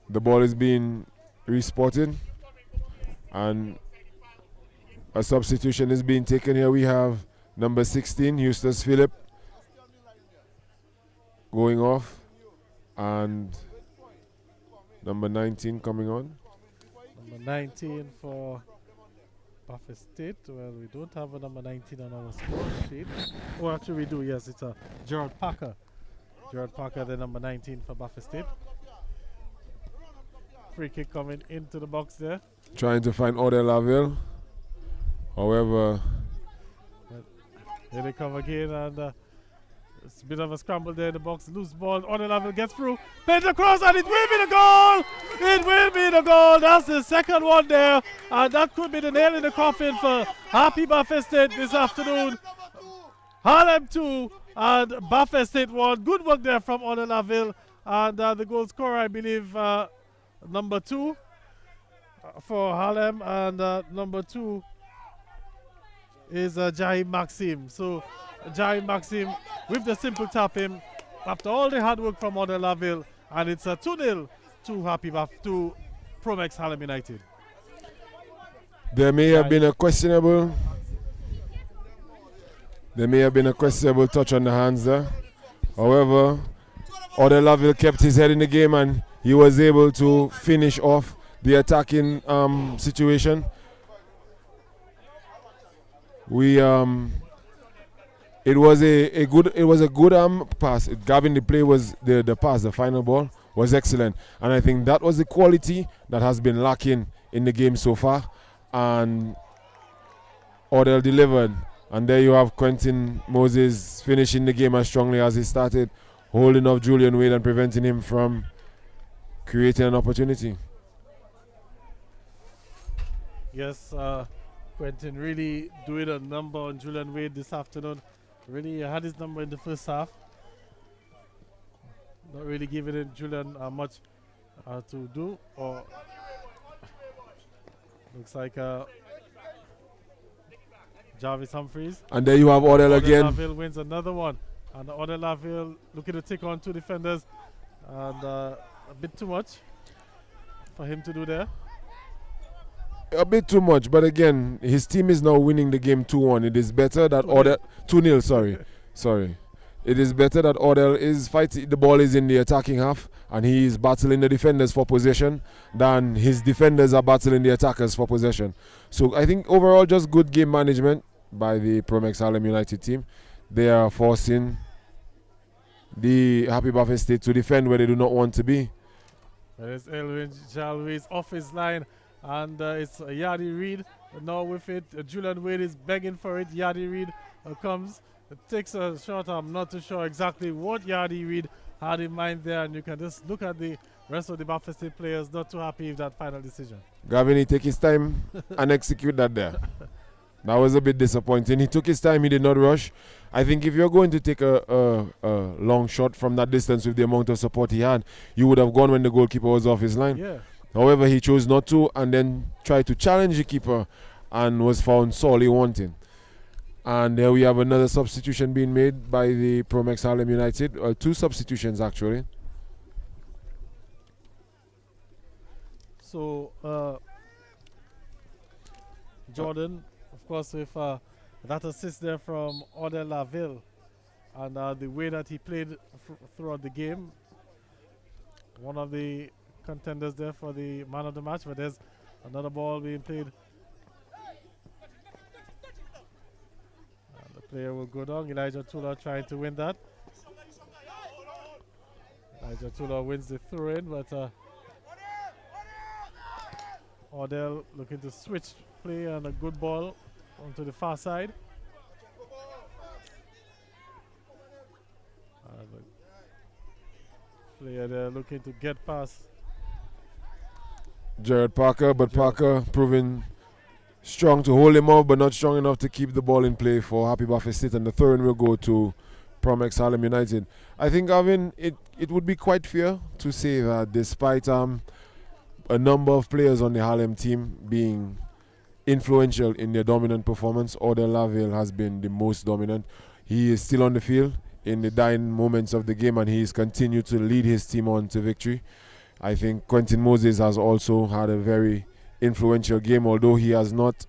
the ball is being respotted and a substitution is being taken here. We have number 16, Eustace Phillip, going off, and number 19 coming on. Number 19 for Buffett State. Well, we don't have a number 19 on our score sheet. Oh, actually we do. Yes, it's a Gerald Parker. Gerald Parker, the number 19 for Buffett State. Free kick coming into the box there. Trying to find Odell Laville. However, here they come again, and it's a bit of a scramble there in the box. Loose ball. Odell Laville gets through. Played across, and it will be the goal. It will be the goal. That's the second one there, and that could be the nail in the coffin for Happy Buffett State this afternoon. Harlem 2 and Buffett State 1. Good work there from Odell Laville, and the goal scorer, I believe, number 2 for Harlem, and number 2 is Jahim Maxim. So Jahim Maxim with the simple tapping after all the hard work from Odell Laville, and it's a 2-0 to Promex Harlem United. there may have been a questionable touch on the hands there. However, Odell Laville kept his head in the game and he was able to finish off the attacking situation. It was a good pass. Gavin, the play was the pass, the final ball was excellent, and I think that was the quality that has been lacking in the game so far. And Odell delivered, and there you have Quentin Moses finishing the game as strongly as he started, holding off Julian Wade and preventing him from creating an opportunity. Yes, Quentin really doing a number on Julian Wade this afternoon. Really had his number in the first half. Not really giving it Julian much to do. Or looks like Jarvis Humphreys. And there you have Odell again. Laville wins another one. And Odell Laville looking to take on 2 defenders. And a bit too much for him to do there. A bit too much, but again, his team is now winning the game 2-1. It is better that Odell 2-0. Sorry. It is better that Odell is fighting. The ball is in the attacking half, and he is battling the defenders for possession, than his defenders are battling the attackers for possession. So I think overall, just good game management by the Promex Harlem United team. They are forcing the Happy Buffett State to defend where they do not want to be. There's Elwin Jalwis off his line. And it's Yadi Reid now with it. Julian Wade is begging for it. Yadi Reid comes, takes a shot. I'm not too sure exactly what Yadi Reid had in mind there. And you can just look at the rest of the Buffett State players not too happy with that final decision. Gavin, he take his time and execute that there. That was a bit disappointing. He took his time. He did not rush. I think if you're going to take a long shot from that distance with the amount of support he had, you would have gone when the goalkeeper was off his line. Yeah. However, he chose not to, and then tried to challenge the keeper and was found sorely wanting. And there we have another substitution being made by the Promex Harlem United. 2 substitutions actually. So Jordan, of course, with that assist there from Odell Laville, and the way that he played throughout the game, one of the contenders there for the man of the match. But there's another ball being played, and the player will go down. Elijah Tula trying to win that. Jatula wins the throw-in, but Odell looking to switch play and a good ball onto the far side. The player there looking to get past Jared Parker, but Parker proving strong to hold him off, but not strong enough to keep the ball in play for Happy Buffet State, and the third will go to Promex Harlem United. I think, Gavin, it would be quite fair to say that despite a number of players on the Harlem team being influential in their dominant performance, Odell Laville has been the most dominant. He is still on the field in the dying moments of the game, and he's continued to lead his team on to victory. I think Quentin Moses has also had a very influential game, although he has not,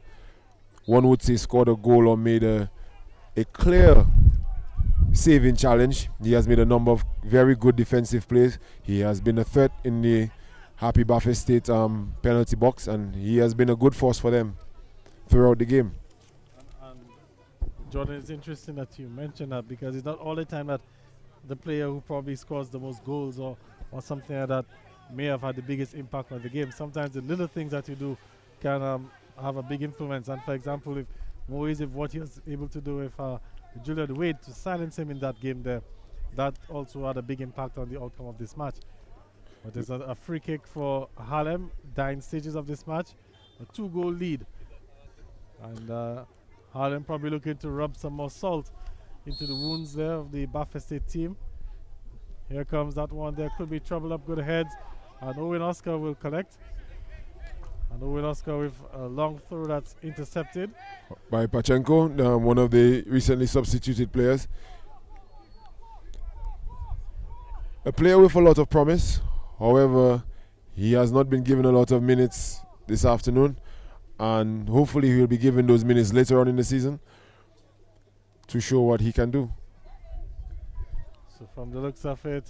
one would say, scored a goal or made a clear saving challenge. He has made a number of very good defensive plays. He has been a threat in the Happy Buffet State penalty box, and he has been a good force for them throughout the game. And Jordan, it's interesting that you mentioned that, because it's not all the time that the player who probably scores the most goals or something like that may have had the biggest impact on the game. Sometimes the little things that you do can have a big influence. And for example, if what he was able to do with Julian Wade to silence him in that game there, that also had a big impact on the outcome of this match. But there's a free kick for Harlem, dying stages of this match, a 2-goal lead. And Harlem probably looking to rub some more salt into the wounds there of the Buffet State team. Here comes that one. There could be trouble up good heads. And Owen Oscar will collect. And Owen Oscar with a long throw that's intercepted By Pachenko, one of the recently substituted players. A player with a lot of promise. However, he has not been given a lot of minutes this afternoon. And hopefully he will be given those minutes later on in the season to show what he can do. So from the looks of it,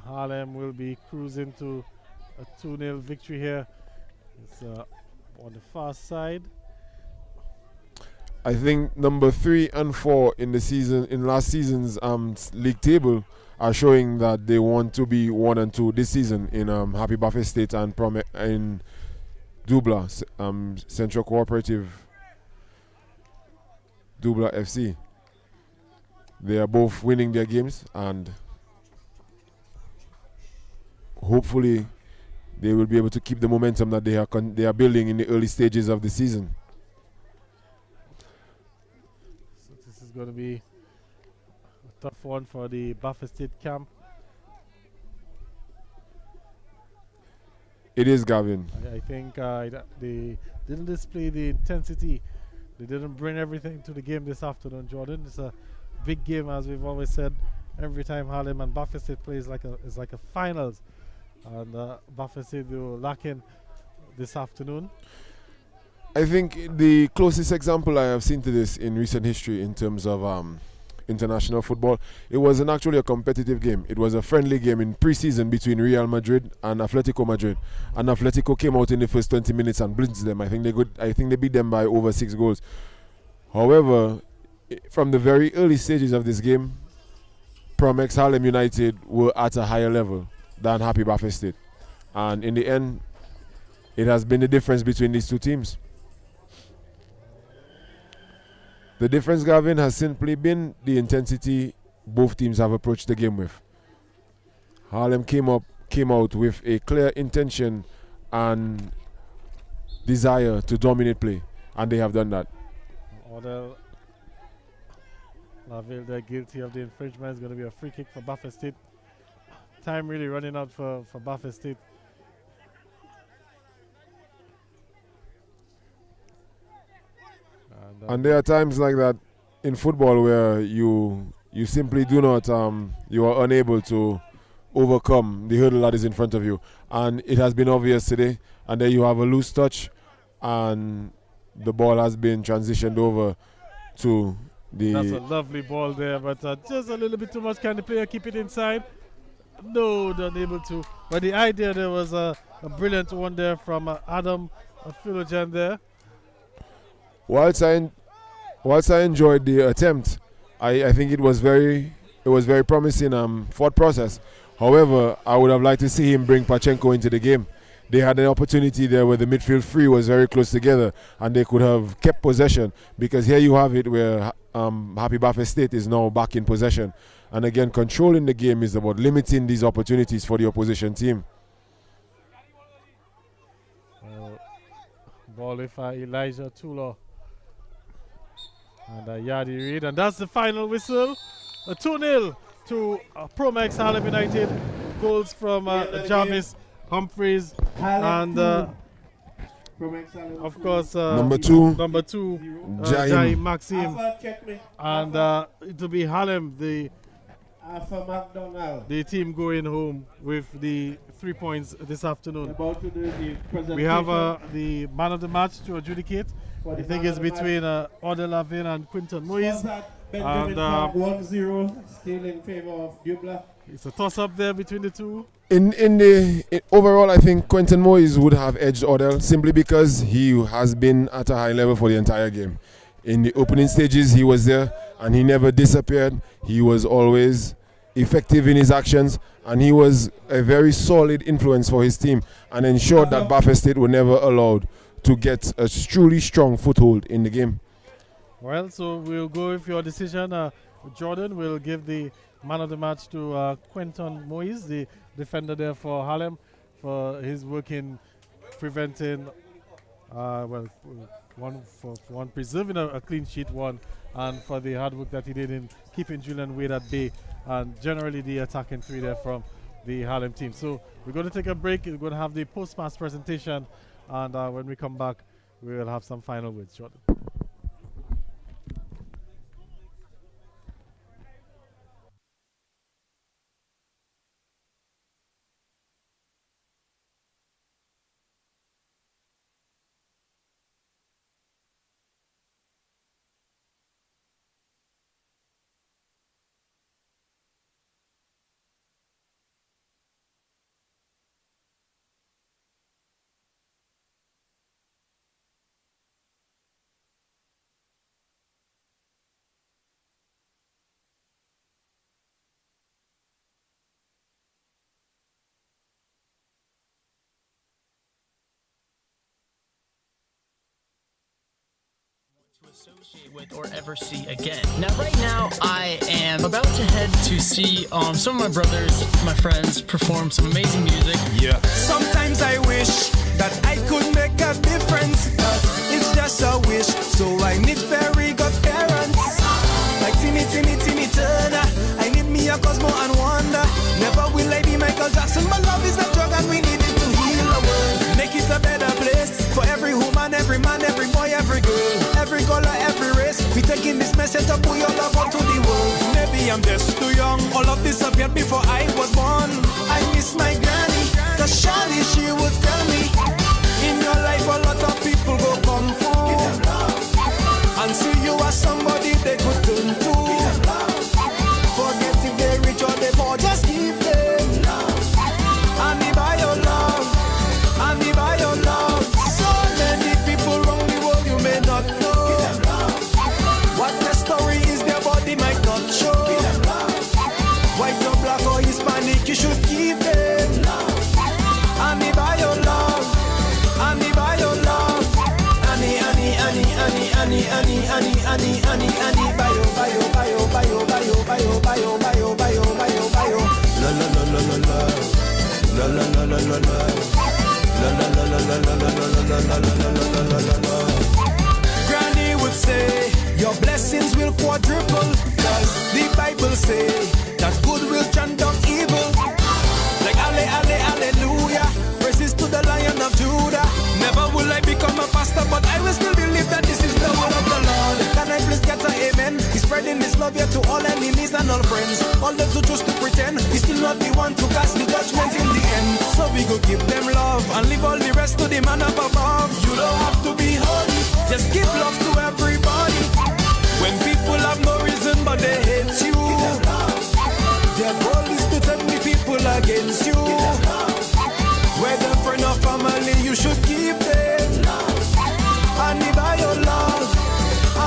Harlem will be cruising to a 2-0 victory here. It's on the far side. I think number 3 and 4 in the season, in last season's league table, are showing that they want to be 1 and 2 this season in Happy Buffet State and in Dubla, Central Cooperative Dubla FC. They are both winning their games, and hopefully they will be able to keep the momentum that they are building in the early stages of the season. So this is going to be a tough one for the Buffet State camp. It is, Gavin. I think they didn't display the intensity. They didn't bring everything to the game this afternoon, Jordan. It's a big game, as we've always said. Every time Harlem and Buffet State plays it's like a finals. And Buffet State, they were lacking this afternoon. I think the closest example I have seen to this in recent history in terms of international football, it wasn't actually a competitive game. It was a friendly game in pre-season between Real Madrid and Atletico Madrid. And Atletico came out in the first 20 minutes and blitzed them. I think they beat them by over 6 goals. However, from the very early stages of this game, Promex Harlem United were at a higher level than Happy Buffet State. And in the end, it has been the difference between these two teams. The difference, Gavin, has simply been the intensity both teams have approached the game with. Harlem came out with a clear intention and desire to dominate play, and they have done that. Odell Laville, they're guilty of the infringement. It's going to be a free kick for Buffet State. Time really running out for Buffet State. And there are times like that in football where you simply do not, you are unable to overcome the hurdle that is in front of you. And it has been obvious today. And then you have a loose touch, and the ball has been transitioned over to the... That's a lovely ball there, but just a little bit too much. Can the player keep it inside? No, they're unable to. But the idea there was a brilliant one there from Adam Philogen there. Whilst I enjoyed the attempt, I think it was very promising thought process. However, I would have liked to see him bring Pachenko into the game. They had an opportunity there where the midfield three was very close together and they could have kept possession, because here you have it where Happy Buffet State is now back in possession. And again, controlling the game is about limiting these opportunities for the opposition team. Ball with Elijah Tulo and Yadi Reid, and that's the final whistle. 2-0 to Promex Harlem United. Goals from Jarvis, Humphreys, and of course number two, Jai Maxim, and it will be Harlem, the team going home with the 3 points this afternoon. We have the man of the match to adjudicate. I think it's between Ode Lavin and Quinton Moise. And 1-0 still in favor of Dubla. It's a toss-up there between the two. Overall, I think Quentin Moise would have edged Odell simply because he has been at a high level for the entire game. In the opening stages, he was there and he never disappeared. He was always effective in his actions, and he was a very solid influence for his team and ensured that Buffet State were never allowed to get a truly strong foothold in the game. Well, so we'll go with your decision. Jordan will give the man of the match to Quentin Moise, the defender there for Harlem, for his work in preventing, preserving a clean sheet, and for the hard work that he did in keeping Julian Wade at bay, and generally the attacking three there from the Harlem team. So we're going to take a break. We're going to have the post-match presentation, and when we come back, we will have some final words. Jordan. Associate with or ever see again. Now, right now, I am about to head to see some of my brothers, my friends, perform some amazing music. Yeah. Sometimes I wish that I could make a difference, but it's just a wish. So I need very good parents, like Timmy Turner. I need me a Cosmo and Wanda. Never will I be Michael Jackson, but love is a drug and we need it to heal the world. Make it a better place for every woman, every man, every boy, every girl, every color, every race. We taking this message to put your love out to the world. Maybe I'm just too young. All of this appeared before I was born. I miss my granny, cause surely she would tell me, in your life a lot of people go come home and see you as somebody they could turn to. Forget if they rich or they poor, just give them love. And me by your love, and me by your love. So many people around the world you may not know what the story is, their body might not show. White or black or Hispanic, you should give them love. And me by your love, and me by your love. Annie, bayo, bayo, bayo, bayo, bayo, bayo, bayo, bayo, bayo, bayo, bayo. La la la la la la. La la la la la la. La la la la la la la la la la la la. Granny would say, your blessings will quadruple, cause the Bible say that good will turn down evil. Like alle, alle, hallelujah. Praises to the Lion of Judah. Never will I become a pastor, but I will still believe that this is the word of the Lord. Can I please get an amen? He's spreading his love here to all enemies and all friends. All those who choose to pretend, he's still not the one to cast the judgment in the end. So we go give them love and leave all the rest to the man up above. You don't have to be holy, just give love to everybody. When people have no reason but they hate you, their goal is to turn the people against you. Whether friend or family, you should give them love. And me by your love,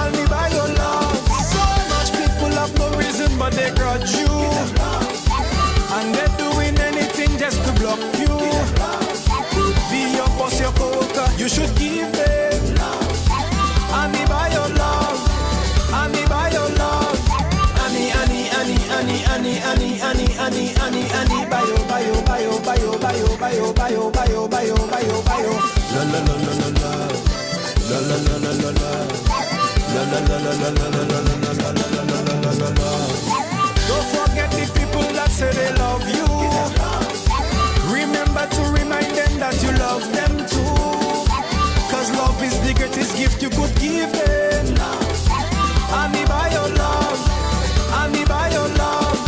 and me by your love. So much people have no reason but they grudge you, and they're doing Don't forget the people that say they love you. Remember to remind them that you love them too. Cause love is the greatest gift you could give them. Annie by your love, Annie by your love.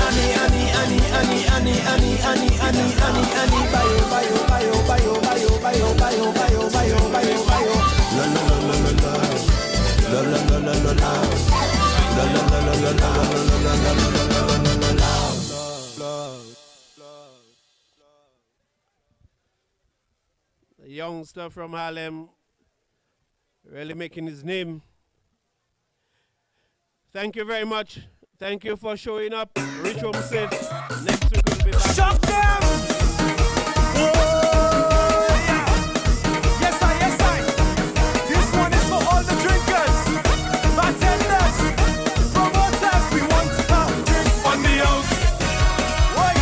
Annie, Annie, Annie, Annie, Annie, Annie, Annie, Annie, Annie, Annie, bayo, bayo, bayo, bayo, bayo, bayo, bayo, bayo, bayo, bayo, bayo. La la la la la la. La la la la la la. La la la la la la. La la la la la la. A youngster from Harlem, really making his name. Thank you very much. Thank you for showing up. Reach home safe. Next week we'll be back. Shock them! Oh, yeah. Yes, I, yes, I. This one is for all the drinkers, bartenders, promoters. We want to have drinks on the house. Wait,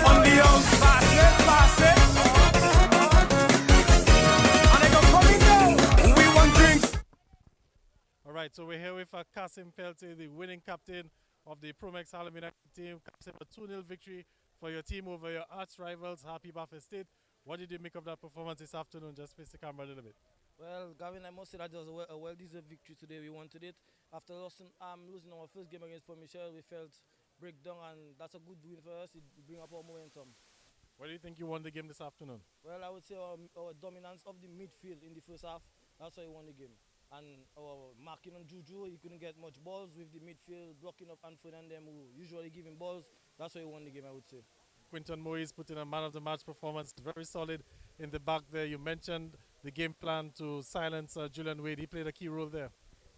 on the house. Pass it. And I go coming down. We want drinks. All right, so we're here with Kasim Peltier, the winning captain of the Promex Harlem United team. Kasim, a 2-0 victory for your team over your arch rivals, Happy Baffin State. What did you make of that performance this afternoon? Just face the camera a little bit. Well, Gavin, I must say that it was a well-deserved victory today. We wanted it. After losing our first game against Port Michel, we felt breakdown, and that's a good win for us. It brings up our momentum. Why do you think you won the game this afternoon? Well, I would say our dominance of the midfield in the first half, that's why we won the game. And our marking on Juju, he couldn't get much balls with the midfield blocking up Anford and them who usually give him balls. That's why we won the game, I would say. Quinton Moise put in a man of the match performance, very solid in the back there. You mentioned the game plan to silence Julian Wade. He played a key role there.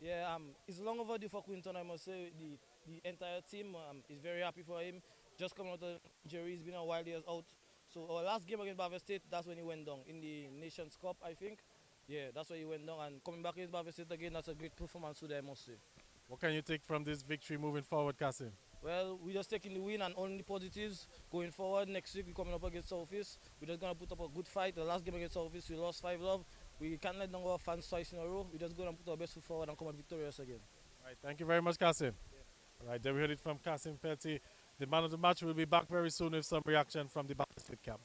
Yeah, it's long overdue for Quinton, I must say. The entire team is very happy for him. Just coming out of injury, he's been a while years out. So our last game against Baffin State, that's when he went down in the Nations Cup, I think. Yeah, that's why he went down. And coming back against Baffin State again, that's a great performance today, I must say. What can you take from this victory moving forward, Kasim? Well, we're just taking the win and only positives going forward. Next week, we're coming up against Southeast. We're just going to put up a good fight. The last game against Southeast, we lost 5-0. We can't let down our fans twice in a row. We're just going to put our best foot forward and come out victorious again. All right, thank you very much, Kasim. Yeah. All right, there we heard it from Kasim Peltier. The man of the match will be back very soon with some reaction from the Baffin State camp.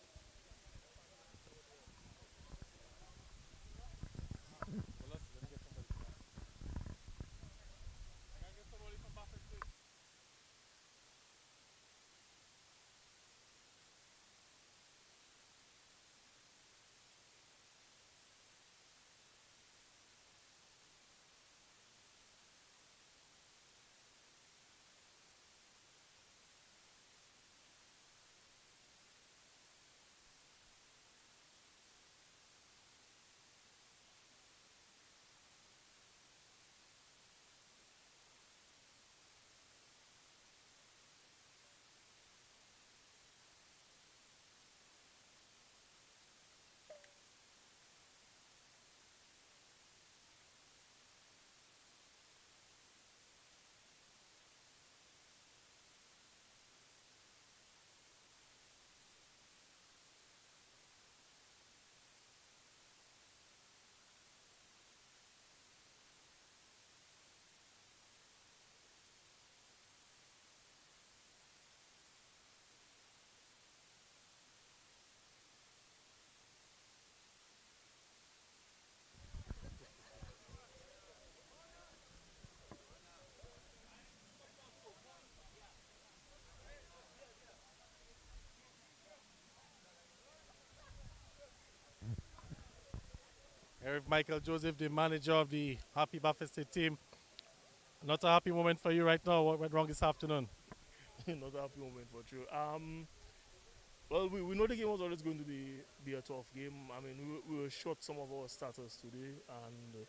Eric Michael Joseph, the manager of the Happy Baffin State team. Not a happy moment for you right now. What went wrong this afternoon? Not a happy moment for you. Well, we know the game was always going to be a tough game. I mean, we were short some of our starters today, and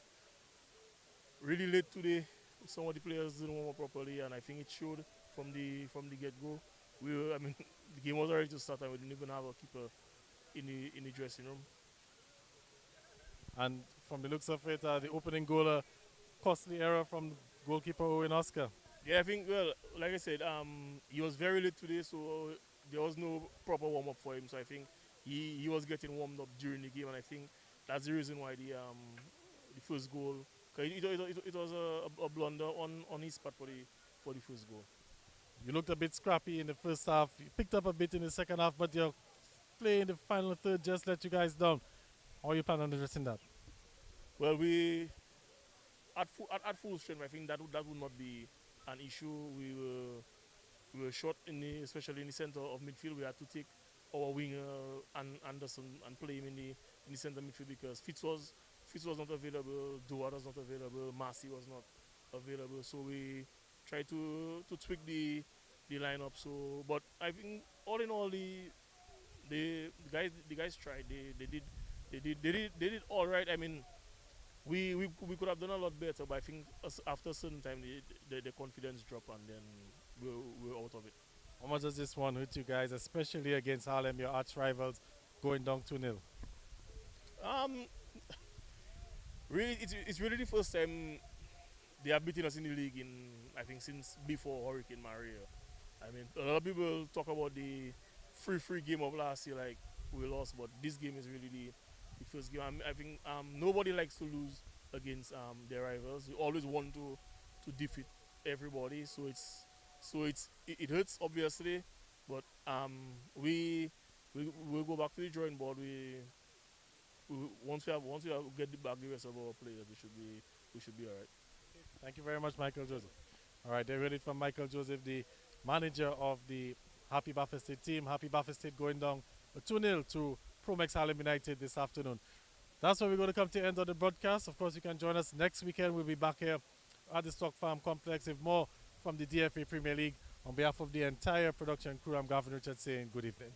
really late today. Some of the players didn't warm up properly, and I think it showed from the get-go. I mean, the game was already to start, and we didn't even have a keeper in the dressing room. And from the looks of it, the opening goal, a costly error from goalkeeper Owen Oscar. Yeah, I think, well, like I said, he was very late today, so there was no proper warm-up for him. So I think he was getting warmed up during the game, and I think that's the reason why the first goal. 'Cause it was a blunder on his part for the first goal. You looked a bit scrappy in the first half. You picked up a bit in the second half, but your play in the final third just let you guys down. How are you planning on addressing that? Well, we at full strength. I think that would not be an issue. We were short especially in the center of midfield. We had to take our winger and Anderson and play him in the center midfield because Fitz was not available, Duarte was not available, Marcy was not available. So we tried to tweak the lineup. So, but I think all in all, the guys tried. They did all right. I mean, we could have done a lot better, but I think after a certain time the confidence dropped and then we're out of it. How much does this one hurt you guys, especially against Harlem, your arch rivals, going down 2-0? Really, it's really the first time they have beaten us in the league I think since before Hurricane Maria. I mean, a lot of people talk about the free game of last year, like we lost, but this game is really the first game. I think nobody likes to lose against their rivals. You always want to defeat everybody, so it hurts obviously, but we'll go back to the drawing board. Once we get back the rest of our players, we should be all right. Thank you very much, Michael Joseph. All right, they heard it from Michael Joseph, the manager of the Happy Baffin State team. Happy Baffin State going down 2-0 to Promex Harlem United this afternoon. That's where we're going to come to the end of the broadcast. Of course, you can join us next weekend. We'll be back here at the Stock Farm Complex with more from the DFA Premier League. On behalf of the entire production crew, I'm Gavin Richard saying good evening.